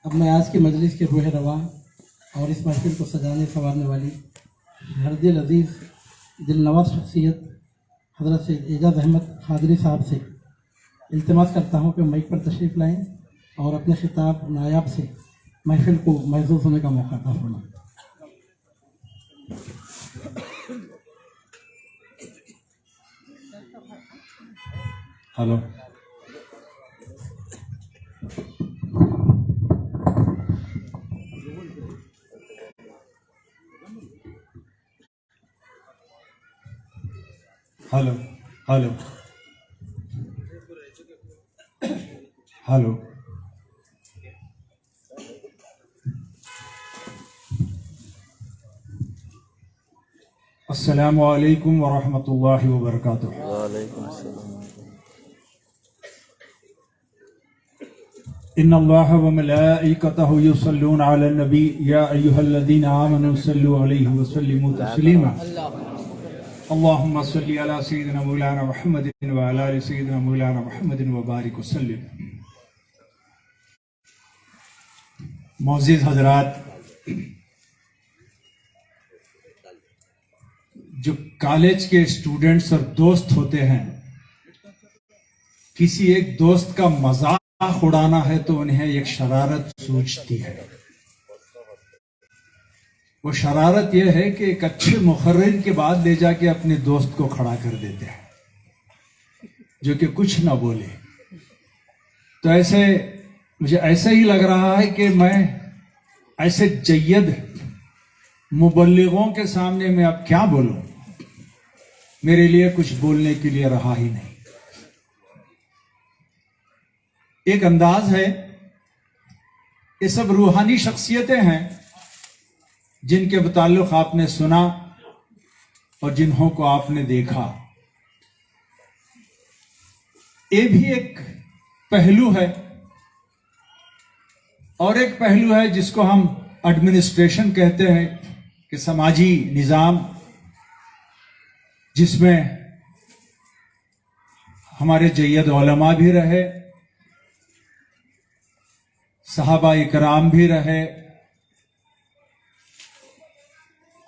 اب میں آج کے مجلس کے روح رواں اور اس محفل کو سجانے سنوارنے والی ہر دل عزیز دل نواز شخصیت حضرت سید اعجاز احمد قادری صاحب سے التماس کرتا ہوں کہ مائک پر تشریف لائیں اور اپنے خطاب نایاب سے محفل کو محظوظ ہونے کا موقع عطا فرمائیں۔ ہلو، ہلو، ہلو، ہلو، السلام علیکم ورحمۃ اللہ وبرکاتہ۔ وعلیکم السلام۔ ان اللہ وملائکتہ یصلون علی النبی یا ایھا الذین آمنوا صلوا علیہ وسلموا تسلیما۔ اللہم صلی علی سیدنا مولانا محمد وعلی آل سیدنا مولانا محمد وبارک وسلم۔ معزز حضرات، جو کالج کے اسٹوڈنٹس اور دوست ہوتے ہیں، کسی ایک دوست کا مذاق اڑانا ہے تو انہیں ایک شرارت سوچتی ہے۔ وہ شرارت یہ ہے کہ ایک اچھے مقرر کے بعد لے جا کے اپنے دوست کو کھڑا کر دیتے ہیں جو کہ کچھ نہ بولے۔ تو مجھے ایسا ہی لگ رہا ہے کہ میں ایسے جید مبلغوں کے سامنے میں اب کیا بولوں، میرے لیے کچھ بولنے کے لیے رہا ہی نہیں۔ ایک انداز ہے، یہ سب روحانی شخصیتیں ہیں جن کے متعلق آپ نے سنا اور جنہوں کو آپ نے دیکھا۔ یہ بھی ایک پہلو ہے، اور ایک پہلو ہے جس کو ہم ایڈمنسٹریشن کہتے ہیں، کہ سماجی نظام جس میں ہمارے جید علماء بھی رہے، صحابہ اکرام بھی رہے،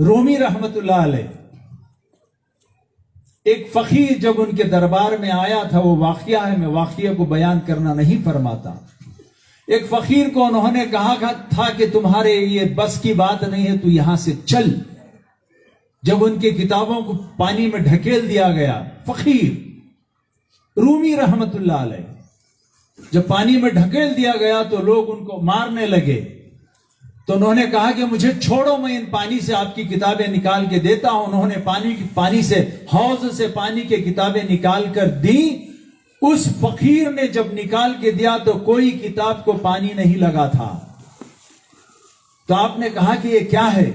رومی رحمت اللہ علیہ ایک فقیر جب ان کے دربار میں آیا تھا، وہ واقعہ ہے، میں واقعہ کو بیان کرنا نہیں فرماتا. ایک فقیر کو انہوں نے کہا تھا کہ تمہارے یہ بس کی بات نہیں ہے، تو یہاں سے چل. جب ان کی کتابوں کو پانی میں ڈھکیل دیا گیا، فقیر رومی رحمت اللہ علیہ جب پانی میں ڈھکیل دیا گیا تو لوگ ان کو مارنے لگے. تو انہوں نے کہا کہ مجھے چھوڑو، میں ان پانی سے آپ کی کتابیں نکال کے دیتا ہوں. انہوں نے پانی سے، حوض سے پانی کی کتابیں نکال کر دیں. اس فقیر نے جب نکال کے دیا تو کوئی کتاب کو پانی نہیں لگا تھا. تو آپ نے کہا کہ یہ کیا ہے؟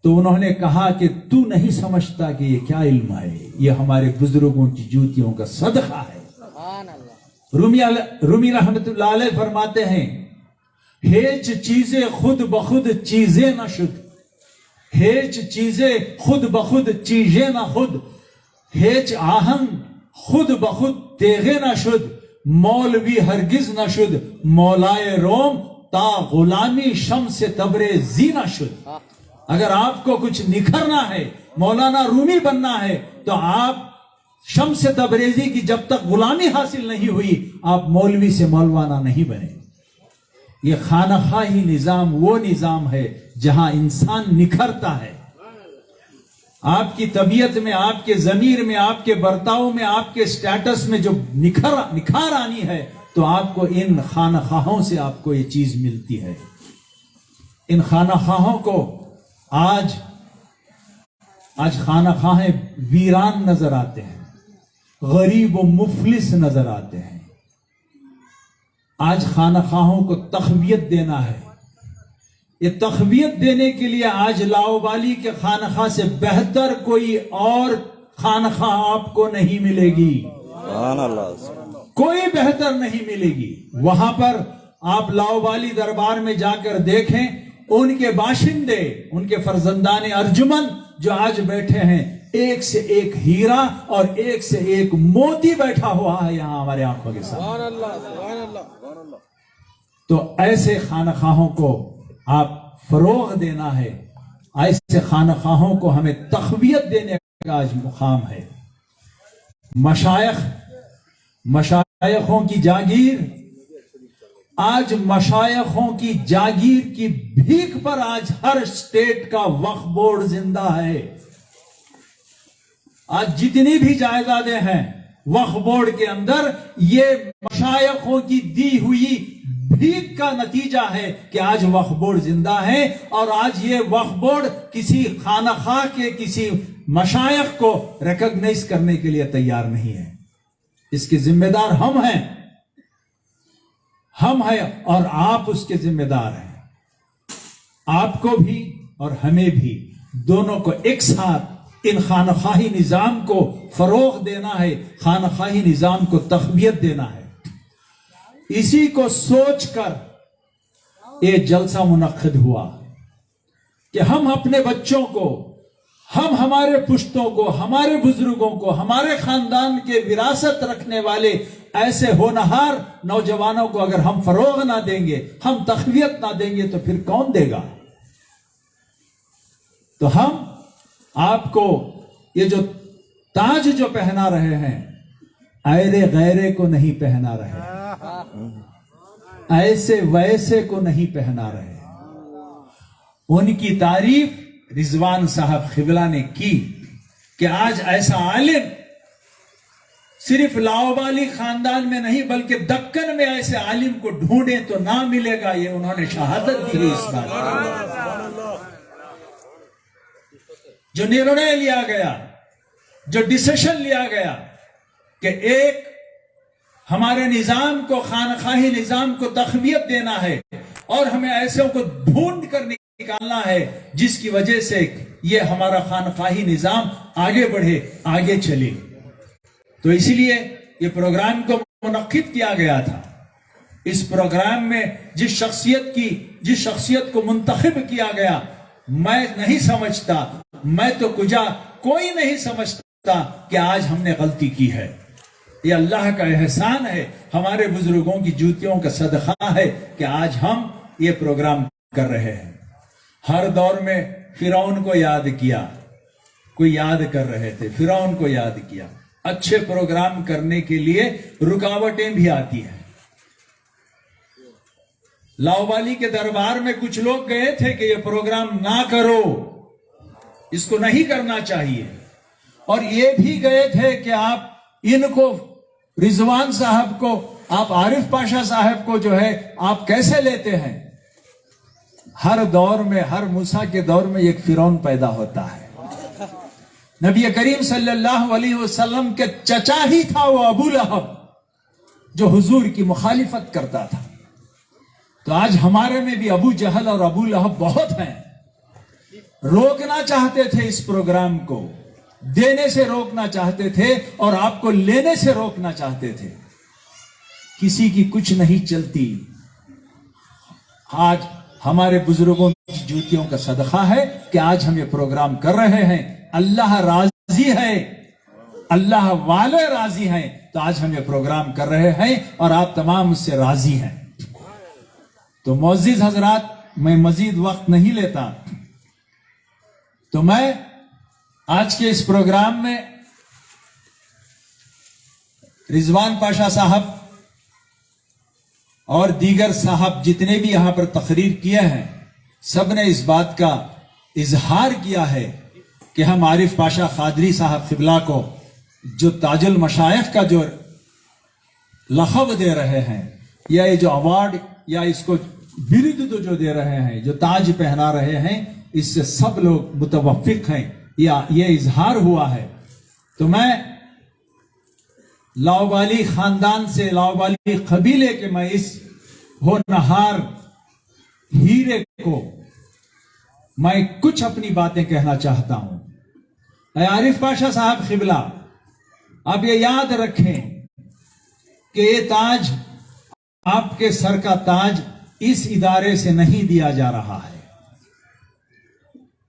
تو انہوں نے کہا کہ تو نہیں سمجھتا کہ یہ کیا علم ہے، یہ ہمارے بزرگوں کی جوتیوں کا صدقہ ہے. رومی رحمت اللہ علیہ فرماتے ہیں، ہیچ چیزیں خود بخود چیزیں نہ شد، ہیچ چیزیں خود بخود چیزیں نہ خود، ہیچ آہن خود بخود تیغے نہ شد، مولوی ہرگز نہ شد، مولائے روم تا غلامی شمس تبریزی نہ شد. اگر آپ کو کچھ نکھرنا ہے، مولانا رومی بننا ہے، تو آپ شمس تبریزی کی جب تک غلامی حاصل نہیں ہوئی، آپ مولوی سے مولانا نہیں بنے. یہ خانقاہی نظام وہ نظام ہے جہاں انسان نکھرتا ہے. آپ کی طبیعت میں، آپ کے ضمیر میں، آپ کے برتاؤ میں، آپ کے سٹیٹس میں جو نکھار آنی ہے، تو آپ کو ان خانقاہوں سے آپ کو یہ چیز ملتی ہے. ان خانقاہوں کو آج خانقاہیں ویران نظر آتے ہیں، غریب و مفلس نظر آتے ہیں. آج خانقاہوں کو تقویت دینا ہے. یہ تقویت دینے کے لیے آج لاؤبالی کے خانقاہ سے بہتر کوئی اور خانقاہ آپ کو نہیں ملے گی. سبحان اللہ. کوئی بہتر نہیں ملے گی. وہاں پر آپ لاؤبالی دربار میں جا کر دیکھیں، ان کے باشندے، ان کے فرزندان ارجمن جو آج بیٹھے ہیں، ایک سے ایک ہیرا اور ایک سے ایک موتی بیٹھا ہوا ہے یہاں ہمارے آنکھوں کے سامنے. سبحان اللہ، سبحان اللہ، سبحان اللہ. تو ایسے خانقاہوں کو آپ فروغ دینا ہے. ایسے خانقاہوں کو ہمیں تقویت دینے کا آج مقام ہے. مشائخوں کی جاگیر، آج مشائخوں کی جاگیر کی بھیک پر آج ہر سٹیٹ کا وقف بورڈ زندہ ہے. آج جتنی بھی جائیدادیں ہیں وقف بورڈ کے اندر، یہ مشائخوں کی دی ہوئی بھیک کا نتیجہ ہے کہ آج وقف بورڈ زندہ ہے. اور آج یہ وقف بورڈ کسی خانقاہ کے کسی مشائخ کو ریکگنائز کرنے کے لیے تیار نہیں ہے. اس کے ذمہ دار ہم ہیں اور آپ اس کے ذمہ دار ہیں. آپ کو بھی اور ہمیں بھی، دونوں کو ایک ساتھ ان خانقاہی نظام کو فروغ دینا ہے، خانقاہی نظام کو تقویت دینا ہے. اسی کو سوچ کر یہ جلسہ منعقد ہوا کہ ہم اپنے بچوں کو، ہم ہمارے پشتوں کو، ہمارے بزرگوں کو، ہمارے خاندان کے وراثت رکھنے والے ایسے ہونہار نوجوانوں کو اگر ہم فروغ نہ دیں گے، ہم تقویت نہ دیں گے، تو پھر کون دے گا؟ تو ہم آپ کو یہ جو تاج جو پہنا رہے ہیں، ایرے غیرے کو نہیں پہنا رہے، ایسے ویسے کو نہیں پہنا رہے. ان کی تعریف رضوان صاحب قبلہ نے کی کہ آج ایسا عالم صرف لاؤبالی خاندان میں نہیں بلکہ دکن میں ایسے عالم کو ڈھونڈیں تو نہ ملے گا. یہ انہوں نے شہادت دی ہے اس بات. جو نرنے لیا گیا، جو ڈیسیشن لیا گیا کہ ایک ہمارے نظام کو، خانقاہی نظام کو تقویت دینا ہے اور ہمیں ایسوں کو ڈھونڈ کر نکالنا ہے جس کی وجہ سے یہ ہمارا خانقاہی نظام آگے بڑھے، آگے چلے. تو اسی لیے یہ پروگرام کو منعقد کیا گیا تھا. اس پروگرام میں جس شخصیت کو منتخب کیا گیا، میں نہیں سمجھتا، میں تو کوئی نہیں سمجھتا کہ آج ہم نے غلطی کی ہے. یہ اللہ کا احسان ہے، ہمارے بزرگوں کی جوتیوں کا صدقہ ہے کہ آج ہم یہ پروگرام کر رہے ہیں. ہر دور میں فرعون کو یاد کیا، کوئی یاد کر رہے تھے، فرعون کو یاد کیا. اچھے پروگرام کرنے کے لیے رکاوٹیں بھی آتی ہیں. لاؤبالی کے دربار میں کچھ لوگ گئے تھے کہ یہ پروگرام نہ کرو، اس کو نہیں کرنا چاہیے. اور یہ بھی گئے تھے کہ آپ ان کو، رضوان صاحب کو، آپ عارف پاشا صاحب کو جو ہے آپ کیسے لیتے ہیں. ہر دور میں، ہر موسیٰ کے دور میں ایک فرعون پیدا ہوتا ہے. نبی کریم صلی اللہ علیہ وسلم کے چچا ہی تھا وہ ابو لہب، جو حضور کی مخالفت کرتا تھا. تو آج ہمارے میں بھی ابو جہل اور ابو لہب بہت ہیں. روکنا چاہتے تھے اس پروگرام کو، دینے سے روکنا چاہتے تھے اور آپ کو لینے سے روکنا چاہتے تھے. کسی کی کچھ نہیں چلتی. آج ہمارے بزرگوں کی جوتیوں کا صدقہ ہے کہ آج ہم یہ پروگرام کر رہے ہیں. اللہ راضی ہے، اللہ والے راضی ہیں، تو آج ہم یہ پروگرام کر رہے ہیں اور آپ تمام اس سے راضی ہیں. تو معزز حضرات، میں مزید وقت نہیں لیتا، تو میں آج کے اس پروگرام میں رضوان پاشا صاحب اور دیگر صاحب جتنے بھی یہاں پر تقریر کیے ہیں، سب نے اس بات کا اظہار کیا ہے کہ ہم عارف پاشا قادری صاحب قبلہ کو جو تاج المشائخ کا جو لقب دے رہے ہیں، یا یہ جو ایوارڈ یا اس کو برد جو دے رہے ہیں، جو تاج پہنا رہے ہیں، اس سے سب لوگ متوفق ہیں، یا یہ اظہار ہوا ہے. تو میں لاؤبالی خاندان سے، لاؤبالی قبیلے کے، میں اس ہونہار ہیرے کو میں کچھ اپنی باتیں کہنا چاہتا ہوں. اے عارف پاشا صاحب قبلہ، آپ یہ یاد رکھیں کہ یہ تاج، آپ کے سر کا تاج اس ادارے سے نہیں دیا جا رہا ہے.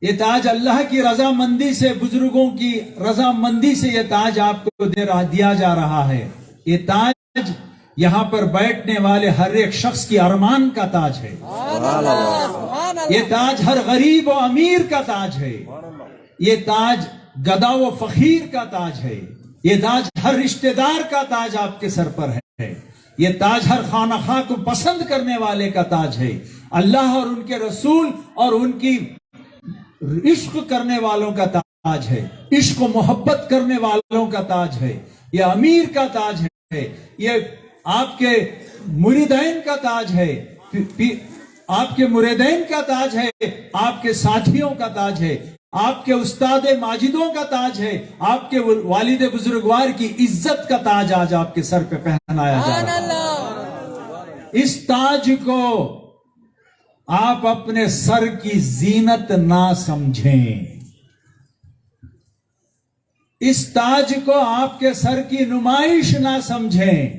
یہ تاج اللہ کی رضامندی سے، بزرگوں کی رضامندی سے یہ تاج آپ کو دیا جا رہا ہے. یہ تاج یہاں پر بیٹھنے والے ہر ایک شخص کی ارمان کا تاج ہے. یہ تاج ہر غریب و امیر کا تاج ہے. یہ تاج گدا و فقیر کا تاج ہے. یہ تاج ہر رشتہ دار کا تاج آپ کے سر پر ہے. یہ تاج ہر خانخواہ کو پسند کرنے والے کا تاج ہے. اللہ اور ان کے رسول اور ان کی عشق کرنے والوں کا تاج ہے. عشق و محبت کرنے والوں کا تاج ہے. یہ امیر کا تاج ہے. یہ آپ کے مریدین کا تاج ہے. آپ کے مریدین کا تاج ہے. آپ کے ساتھیوں کا تاج ہے. آپ کے استاد ماجدوں کا تاج ہے. آپ کے والد بزرگوار کی عزت کا تاج آج آپ کے سر پہ پہنایا جا رہا ہے. اس تاج کو آپ اپنے سر کی زینت نہ سمجھیں. اس تاج کو آپ کے سر کی نمائش نہ سمجھیں.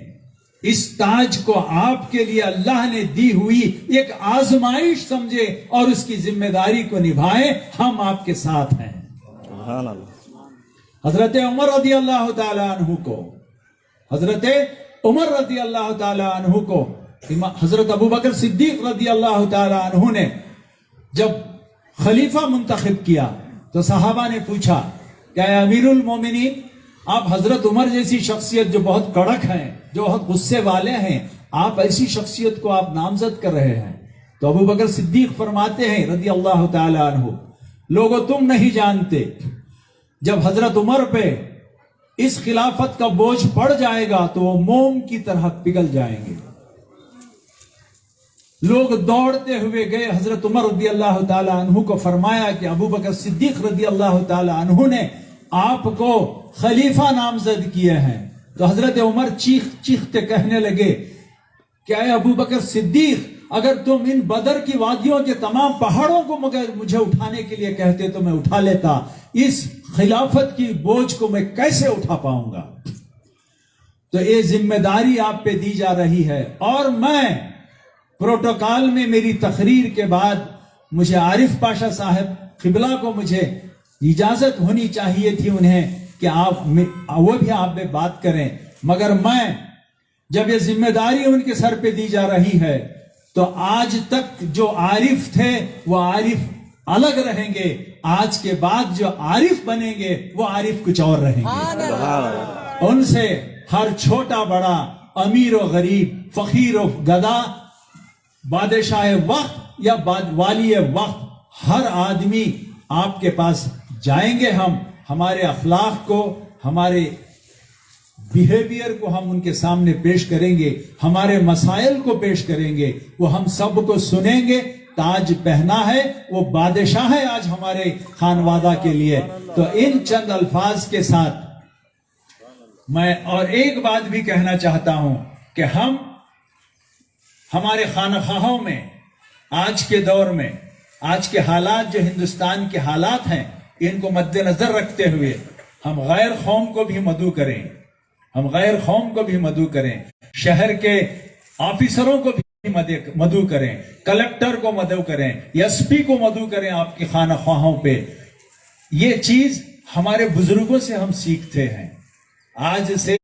اس تاج کو آپ کے لیے اللہ نے دی ہوئی ایک آزمائش سمجھے اور اس کی ذمہ داری کو نبھائیں. ہم آپ کے ساتھ ہیں. سبحان اللہ. حضرت عمر رضی اللہ تعالی عنہ کو، حضرت عمر رضی اللہ تعالی عنہ کو حضرت ابو بکر صدیق رضی اللہ تعالی عنہ نے جب خلیفہ منتخب کیا تو صحابہ نے پوچھا کہ اے امیر المومنین، آپ حضرت عمر جیسی شخصیت جو بہت کڑک ہیں، جو بہت غصے والے ہیں، آپ ایسی شخصیت کو آپ نامزد کر رہے ہیں. تو ابو بکر صدیق فرماتے ہیں رضی اللہ تعالی عنہ، لوگوں تم نہیں جانتے، جب حضرت عمر پہ اس خلافت کا بوجھ پڑ جائے گا تو وہ موم کی طرح پگھل جائیں گے. لوگ دوڑتے ہوئے گئے، حضرت عمر رضی اللہ تعالی عنہ کو فرمایا کہ ابو بکر صدیق رضی اللہ تعالی عنہ نے آپ کو خلیفہ نامزد کیے ہیں. تو حضرت عمر چیختے کہنے لگے کہ اے ابو بکر صدیق، اگر تم ان بدر کی وادیوں کے تمام پہاڑوں کو مجھے اٹھانے کے لیے کہتے تو میں اٹھا لیتا، اس خلافت کی بوجھ کو میں کیسے اٹھا پاؤں گا؟ تو یہ ذمہ داری آپ پہ دی جا رہی ہے. اور میں پروٹوکال میں میری تقریر کے بعد مجھے عارف پاشا صاحب قبلہ کو مجھے اجازت ہونی چاہیے تھی انہیں کہ وہ بھی آپ میں بات کریں، مگر میں جب یہ ذمہ داری ان کے سر پہ دی جا رہی ہے تو آج تک جو عارف تھے وہ عارف الگ رہیں گے. آج کے بعد جو عارف بنیں گے وہ عارف کچھ اور رہیں گے. ان سے ہر چھوٹا بڑا، امیر و غریب، فقیر و گدا، بادشاہ وقت یا والی وقت، ہر آدمی آپ کے پاس جائیں گے. ہم ہمارے اخلاق کو، ہمارے بیہیویئر کو ہم ان کے سامنے پیش کریں گے، ہمارے مسائل کو پیش کریں گے. وہ ہم سب کو سنیں گے. تاج پہنا ہے، وہ بادشاہ ہے آج ہمارے خانوادہ کے لیے. تو ان چند الفاظ کے ساتھ میں اور ایک بات بھی کہنا چاہتا ہوں کہ ہم ہمارے خانقاہوں میں آج کے دور میں، آج کے حالات جو ہندوستان کے حالات ہیں، ان کو مد نظر رکھتے ہوئے ہم غیر قوم کو بھی مدعو کریں. ہم غیر قوم کو بھی مدعو کریں، شہر کے آفیسروں کو بھی مدعو کریں، کلکٹر کو مدعو کریں، ایس پی کو مدعو کریں آپ کی خانقاہوں پہ. یہ چیز ہمارے بزرگوں سے ہم سیکھتے ہیں. آج سے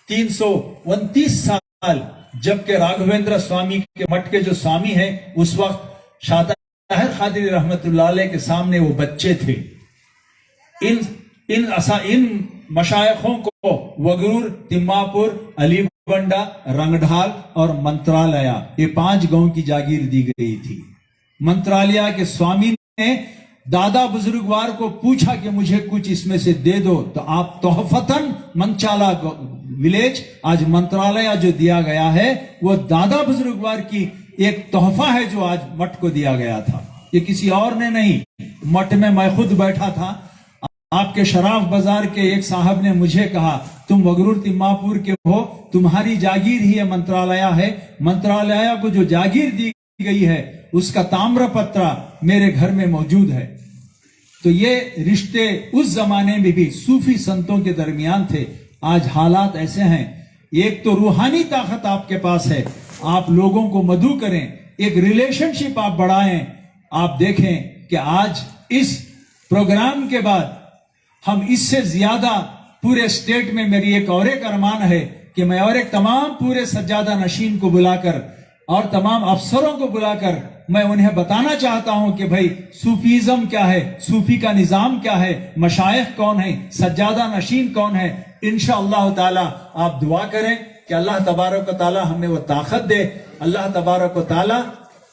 329 سال جبکہ راگھویندر سوامی کے مٹھ کے جو سوامی ہیں اس وقت شاہ طاہر قادری رحمت اللہ علیہ کے سامنے وہ بچے تھے. ان مشائخوں کو وگرور، تماپور، علی بنڈا، رنگڈھال اور منترالیہ، یہ 5 گاؤں کی جاگیر دی گئی تھی. منترالیہ کے سوامی نے دادا بزرگوار کو پوچھا کہ مجھے کچھ اس میں سے دے دو، تو آپ تحفتاً منچالا ولیج، آج منترالیہ جو دیا گیا ہے وہ دادا بزرگوار کی ایک تحفہ ہے جو آج مٹھ کو دیا گیا تھا. یہ کسی اور نے نہیں. مٹھ میں میں خود بیٹھا تھا. آپ کے شراف بازار کے ایک صاحب نے مجھے کہا تم وگرور تماپور کے ہو، تمہاری جاگیر ہی یہ منترالیہ ہے. منترالیہ کو جو جاگیر دی گئی ہے اس کا تامر پترا میرے گھر میں موجود ہے. تو یہ رشتے اس زمانے میں بھی صوفی سنتوں کے درمیان تھے. آج حالات ایسے ہیں. ایک تو روحانی طاقت آپ کے پاس ہے، آپ لوگوں کو مدعو کریں، ایک ریلیشن شپ آپ بڑھائیں. آپ دیکھیں کہ آج اس پروگرام کے بعد ہم اس سے زیادہ پورے اسٹیٹ میں، میری ایک اور ایک ارمان ہے کہ میں اور ایک تمام پورے سجادہ نشین کو بلا کر اور تمام افسروں کو بلا کر میں انہیں بتانا چاہتا ہوں کہ بھائی صوفیزم کیا ہے، صوفی کا نظام کیا ہے، مشائخ کون ہیں، سجادہ نشین کون ہے. انشاءاللہ تعالی آپ دعا کریں کہ اللہ تبارک و تعالی ہمیں وہ طاقت دے. اللہ تبارک و تعالی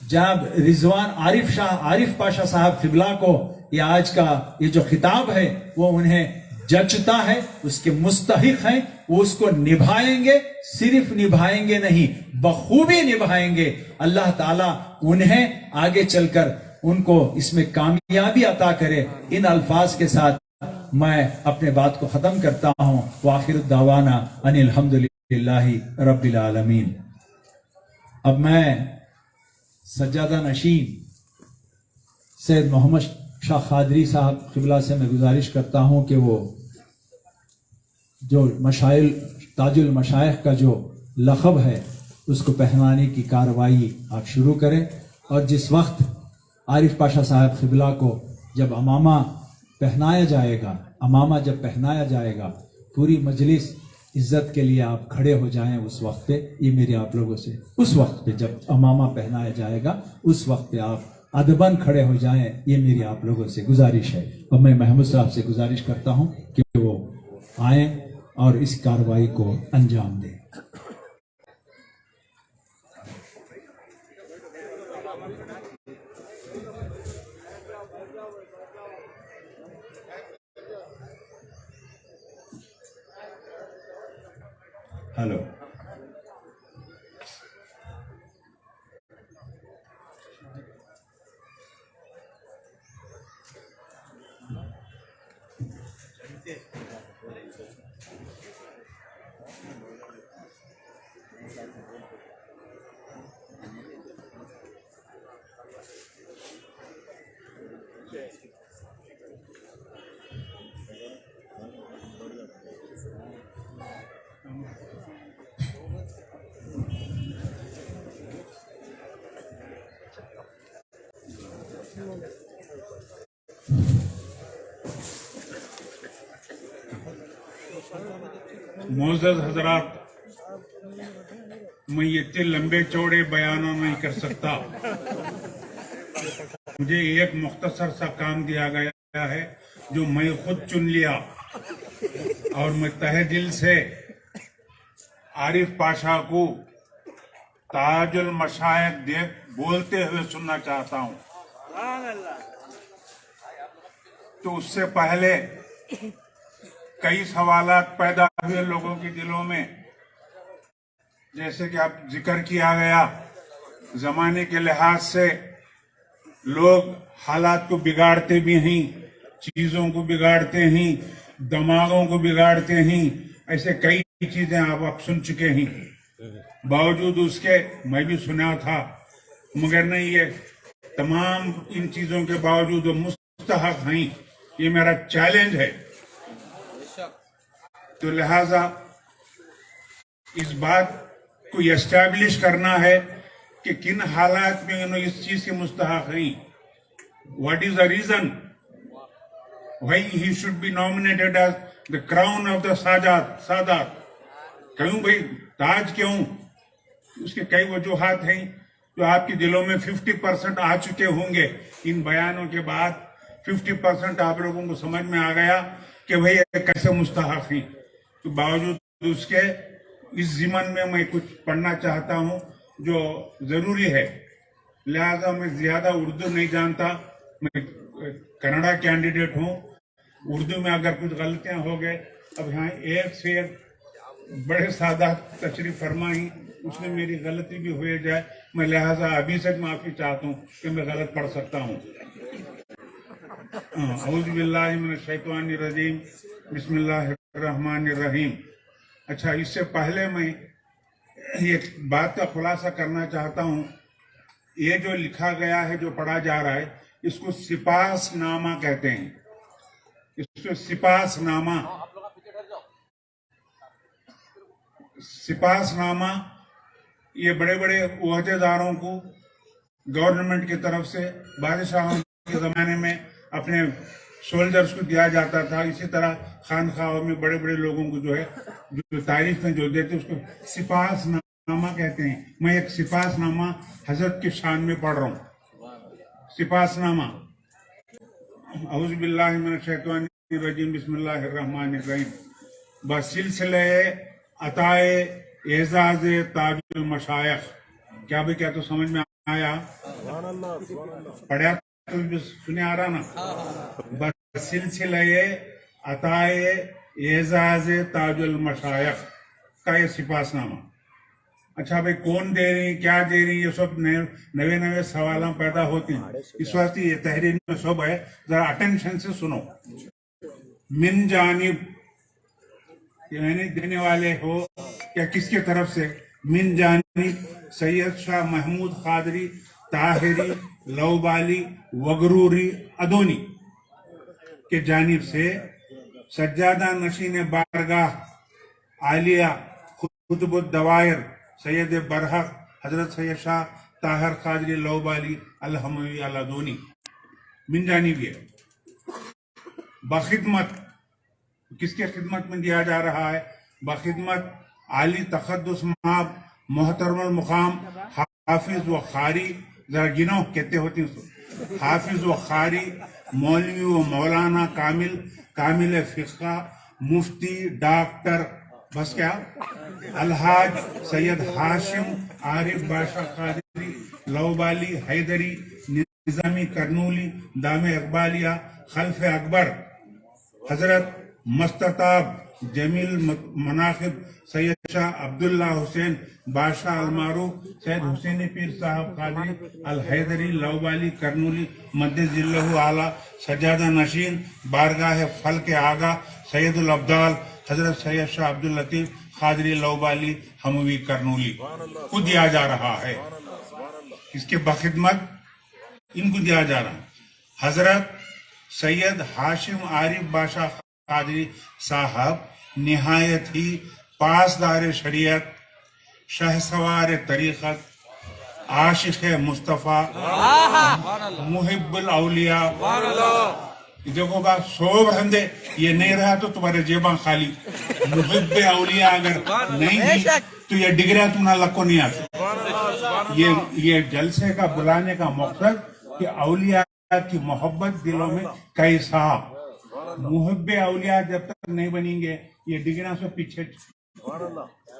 جناب رضوان عارف پاشا صاحب قبلہ کو یہ آج کا یہ جو خطاب ہے وہ انہیں جچتا ہے، اس کے مستحق ہیں. وہ اس کو نبھائیں گے، صرف نبھائیں گے نہیں، بخوبی نبھائیں گے. اللہ تعالیٰ انہیں آگے چل کر ان کو اس میں کامیابی عطا کرے. ان الفاظ کے ساتھ میں اپنے بات کو ختم کرتا ہوں. وآخر الدعوانا ان الحمدللہ رب العالمین. اب میں سجادہ نشین سید محمد شاہ قادری صاحب قبلہ سے میں گزارش کرتا ہوں کہ وہ جو مشائل تاج المشائخ کا جو لقب ہے اس کو پہنانے کی کارروائی آپ شروع کریں. اور جس وقت عارف پاشا صاحب قبلہ کو جب امامہ پہنایا جائے گا، امامہ جب پہنایا جائے گا، پوری مجلس عزت کے لیے آپ کھڑے ہو جائیں. اس وقت پہ یہ میری آپ لوگوں سے، اس وقت پہ جب امامہ پہنایا جائے گا اس وقت پہ آپ ادباً کھڑے ہو جائیں. یہ میری آپ لوگوں سے گزارش ہے. اور میں محمود صاحب سے گزارش کرتا ہوں کہ وہ آئیں اور اس کارروائی کو انجام دیں. ہلو. معزز حضرات، میں یہ اتنے لمبے چوڑے بیانہ نہیں کر سکتا. مجھے ایک مختصر سا کام دیا گیا ہے جو میں خود چن لیا اور میں تہ دل سے عارف پاشا کو تاج المشائخ بولتے ہوئے سننا چاہتا ہوں. تو اس سے پہلے کئی سوالات پیدا ہوئے لوگوں کے دلوں میں، جیسے کہ اب ذکر کیا گیا زمانے کے لحاظ سے لوگ حالات کو بگاڑتے بھی ہیں، چیزوں کو بگاڑتے ہیں، دماغوں کو بگاڑتے ہیں. ایسے کئی چیزیں آپ سن چکے ہیں. باوجود اس کے میں بھی سنا تھا، مگر نہیں، یہ تمام ان چیزوں کے باوجود وہ مستحق ہیں. یہ میرا چیلنج ہے. تو لہذا اس بات کو اسٹیبلش کرنا ہے کہ کن حالات میں انہوں اس چیز کے مستحق ہیں. What is the reason why he should be nominated as the crown of the سادات. کیوں بھائی تاج کیوں؟ اس کے کئی وجوہات ہیں جو آپ کے دلوں میں 50% آ چکے ہوں گے. ان بیانوں کے بعد 50% آپ لوگوں کو سمجھ میں آ گیا کہ بھائی کیسے مستحق ہیں. تو باوجود اس کے اس ضمن میں میں کچھ پڑھنا چاہتا ہوں جو ضروری ہے. لہذا میں زیادہ اردو نہیں جانتا، میں کنڑا کینڈیڈیٹ ہوں. اردو میں اگر کچھ غلطیاں ہو گئے، اب یہاں ایک سے ایک بڑے سادہ تشریف فرمائی، اس میں میری غلطی بھی ہوئے جائے، میں لہذا ابھی سے معافی چاہتا ہوں کہ میں غلط پڑھ سکتا ہوں. اعوذ باللہ من الشیطان الرجیم، بسم اللہ الرحمن الرحیم. اچھا، اس سے پہلے میں ایک بات کا خلاصہ کرنا چاہتا ہوں. یہ جو لکھا گیا ہے، جو پڑھا جا رہا ہے، اس کو سپاس نامہ کہتے ہیں. اس کو سپاس نامہ یہ بڑے بڑے عہدے داروں کو گورنمنٹ کی طرف سے بادشاہوں کے زمانے میں اپنے سولجرز کو دیا جاتا تھا. اسی طرح خانخواہوں میں بڑے بڑے لوگوں کو جو ہے جو تاریخ میں جو دیتے اس کو سپاس نامہ کہتے ہیں. میں ایک سپاس نامہ حضرت کی شان میں پڑھ رہا ہوں. سپاس نامہ. اعوذ باللہ من الشیطان الرجیم، بسم اللہ الرحمن الرحیم. بسلسلہ عطائے اعزاز تاج المشائخ. کیا بھئی، کیا تو سمجھ میں آیا؟ پڑھا تو سنے آ رہا نا؟ بسلسلہ عطائے اعزاز تاج المشائخ کا یہ سپاس نامہ. اچھا بھئی، کون دے رہی، کیا دے رہی، یہ سب نئے سوالوں پیدا ہوتی ہیں. اس واسطے یہ تحریر میں سب ہے، ذرا اٹینشن سے سنو. من جانب، یعنی دینے والے ہو یا کس کے طرف سے؟ من جانب سید شاہ محمود قادری طاہری لوبالی وگروری ادونی کے جانب سے سجادہ نشین بارگاہ عالیہ قطب الدوائر سید برحق حضرت سید شاہ طاہر قادری لوبالی الحموی الادونی. من جانب یہ بخدمت، کس کے خدمت میں دیا جا رہا ہے؟ بخدمت عالی تقدس مآب محترم المقام حافظ و قاری، ذرا گنو کہتے ہوتی ہیں، حافظ و قاری مولوی و مولانا کامل فقہ مفتی ڈاکٹر، بس کیا، الحاج سید ہاشم عارف باشا قادری لوبالی حیدری نظامی کرنولی دام اقبالیہ خلف اکبر حضرت مستطاب جمیل مناقب سید شاہ عبداللہ حسین بادشاہ المعروف سید حسین پیر صاحب قادری الحیدری لوبالی کرنولی مدد ذلہ اعلیٰ سجادہ نشین بارگاہ فلک آگا سید الابدال حضرت سید شاہ عبداللطیف قادری لوبالی ہموی کرنولی کو دیا جا رہا ہے. اس کے بخدمت ان کو دیا جا رہا ہے. حضرت سید ہاشم عارف باشا قادری صاحب نہایت ہی پاسدار شریعت، شہسوار طریقت، عاشق مصطفیٰ، محب الاولیاء. دیکھو بات سو بندے، یہ نہیں رہا تو تمہارے جیباں خالی. محب اولیاء اگر نہیں دی تو یہ ڈگریاں تمہیں لکو نہیں آتی. یہ جلسے کا بلانے کا مقصد کہ اولیاء کی محبت دلوں میں کیسا. محب اولیاء جب تک نہیں بنیں گے یہ ڈگریاں سے پیچھے.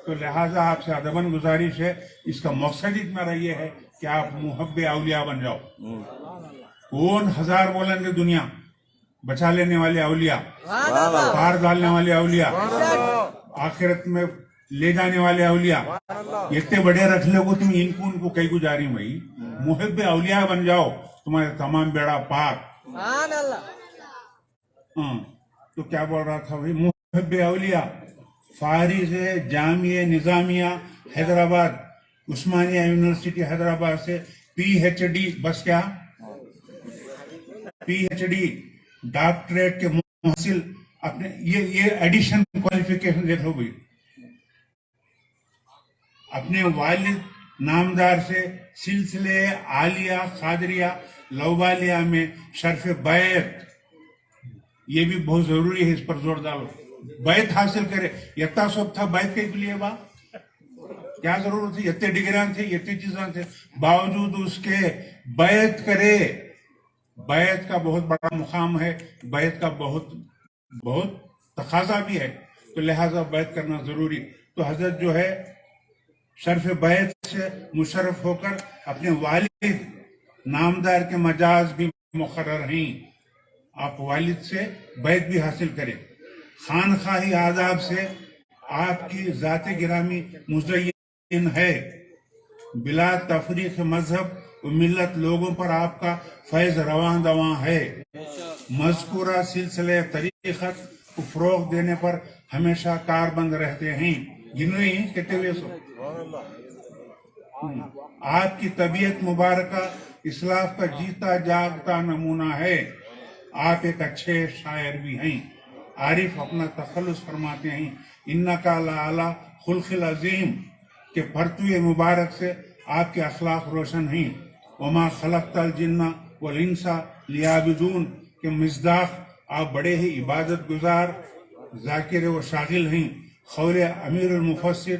تو لہٰذا آپ سے ادباً گزارش ہے، اس کا مقصد ہی میرا یہ ہے کہ آپ محب اولیاء بن جاؤ. کون ہزار بولیں گے دنیا، بچا لینے والے اولیاء، پار ڈالنے والے اولیاء، آخرت میں لے جانے والے اولیاء، اتنے بڑے رکھ لے کو تم ان کو کئی گزاری بھائی. محب اولیاء بن جاؤ، تمہارے تمام بیڑا پار. تو کیا بول رہا تھا بھائی؟ محب اولیاء فارغ جامعہ نظامیہ حیدرآباد، عثمانیہ یونیورسٹی حیدرآباد سے PhD، بس کیا PhD ڈاکٹریٹ کے محصل. اپنے یہ ایڈیشن کوالیفیکیشن دیکھ لو بھائی. اپنے والد نامدار سے سلسلے عالیہ قادریہ لوبالیہ میں شرف بیعت، یہ بھی بہت ضروری ہے، اس پر زور ڈالو. بیعت حاصل کرے. یتا سب تھا بیعت کے لیے با کیا ضرورت تھی؟ اتنے ڈگریاں تھے، اتنی چیزاں تھے، باوجود اس کے بیعت کرے. بیعت کا بہت بڑا مقام ہے، بیعت کا بہت تقاضا بھی ہے، تو لہٰذا بیعت کرنا ضروری. تو حضرت جو ہے شرف بیعت سے مشرف ہو کر اپنے والد نامدار کے مجاز بھی مقرر ہیں. آپ والد سے بیعت بھی حاصل کریں. خانخواہی آداب سے آپ کی ذات گرامی مزین ہے. بلا تفریق مذہب و ملت لوگوں پر آپ کا فیض رواں دواں ہے. مذکورہ سلسلے طریقت کو فروغ دینے پر ہمیشہ کاربند رہتے ہیں. گنوے ہی کہتے ہوئے سو. آپ کی طبیعت مبارکہ اسلاف کا جیتا جاگتا نمونہ ہے. آپ ایک اچھے شاعر بھی ہیں. عارف اپنا تخلص فرماتے ہیں انکا لعلی خلق العظیم، کہ پرتوی مبارک سے آپ کے اخلاق روشن ہیں. وما خلقت الجن والانس لیعبدون، کہ مصداق آپ بڑے ہی عبادت گزار ذاکر و شاغل ہیں. قول امیر المفسر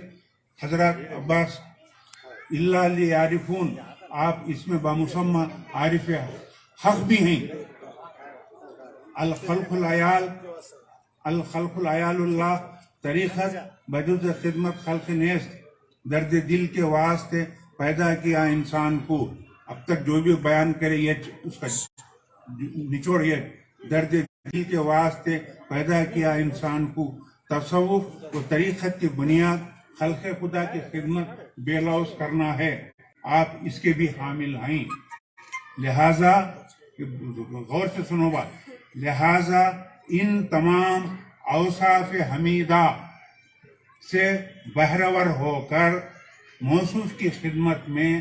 حضرت عباس اللہ لیعرفون، آپ اس میں بامسمى عارف حق بھی ہیں. الخلق العیال اللہ طریقت بجز خدمت خلق نیست، درد دل کے واسطے پیدا کیا انسان کو. اب تک جو بھی بیان کرے یہ اس کا نچوڑ یہ درد دل کے واسطے پیدا کیا انسان کو. تصوف و طریقت کی بنیاد خلق خدا کی خدمت بے لوث کرنا ہے. آپ اس کے بھی حامل ہیں. لہذا غور سے سنو بات، لہذا ان تمام اوصاف حمیدہ سے بہرور ہو کر موصوف کی خدمت میں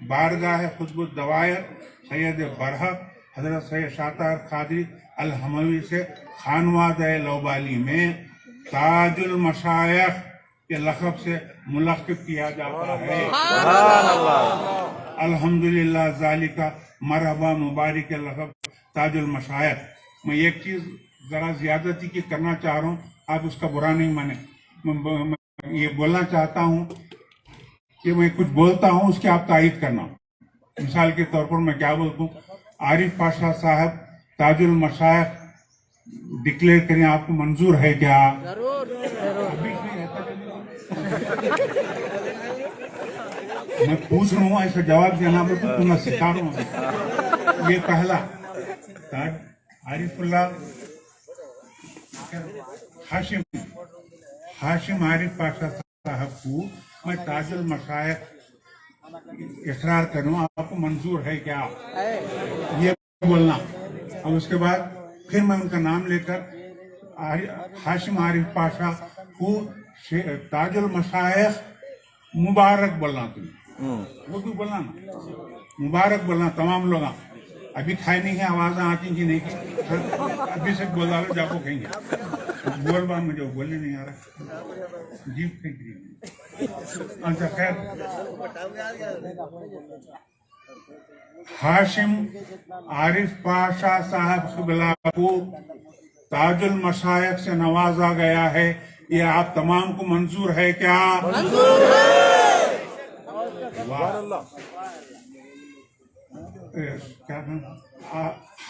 بارگاہ قطب الدوائر سید برحق حضرت سید شاطر قادری الحموی سے خانوادہ لوبالی میں تاج المشایخ کے لقب سے ملقب کیا جاتا ہے. الحمدللہ ذالکہ مرحبا مبارک لقب تاج المشایخ. میں ایک چیز ذرا زیادتی کی کرنا چاہ رہا ہوں، آپ اس کا برا نہیں مانیں. میں یہ بولنا چاہتا ہوں کہ میں کچھ بولتا ہوں اس کی آپ تائید کرنا. مثال کے طور پر میں کیا بولتا ہوں، عارف پاشا صاحب تاج المشایخ ڈکلیئر کریں، آپ کو منظور ہے کیا؟ میں پوچھ رہا ہوں، ایسا جواب دینا تو میں سکھا رہا ہوں. یہ پہلا عارف اللہ ہاشم عارف پاشا صاحب کو میں تاج المشایخ اقرار کروں، آپ کو منظور ہے کیا؟ یہ بولنا. اور اس کے بعد پھر میں ان کا نام لے کر ہاشم عارف پاشا کو تاج المشایخ مبارک بولنا. تمہیں وہ بھی بولنا نا، مبارک بولنا تمام لوگ. ابھی کھائے نہیں ہیں، آوازیں آتی کہ نہیں، ابھی سے بولا لو جا کو کہیں گے. بول بات مجھے بولنے نہیں آ رہا، جی پھینک رہی. اچھا خیر، ہاشم عارف پاشا صاحب قبلہ کو تاج المشایخ سے نوازا گیا ہے. یہ آپ تمام کو منظور ہے کیا؟ منظور ہے. کیا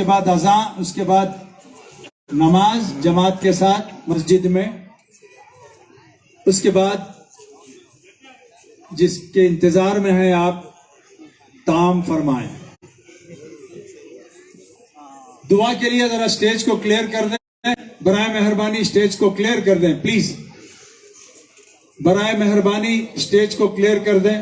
کے بعد اذان، اس کے بعد نماز جماعت کے ساتھ مسجد میں، اس کے بعد جس کے انتظار میں ہیں آپ تام فرمائیں. دعا کے لیے ذرا سٹیج کو کلیئر کر دیں، برائے مہربانی سٹیج کو کلیئر کر دیں پلیز، برائے مہربانی سٹیج کو کلیئر کر دیں.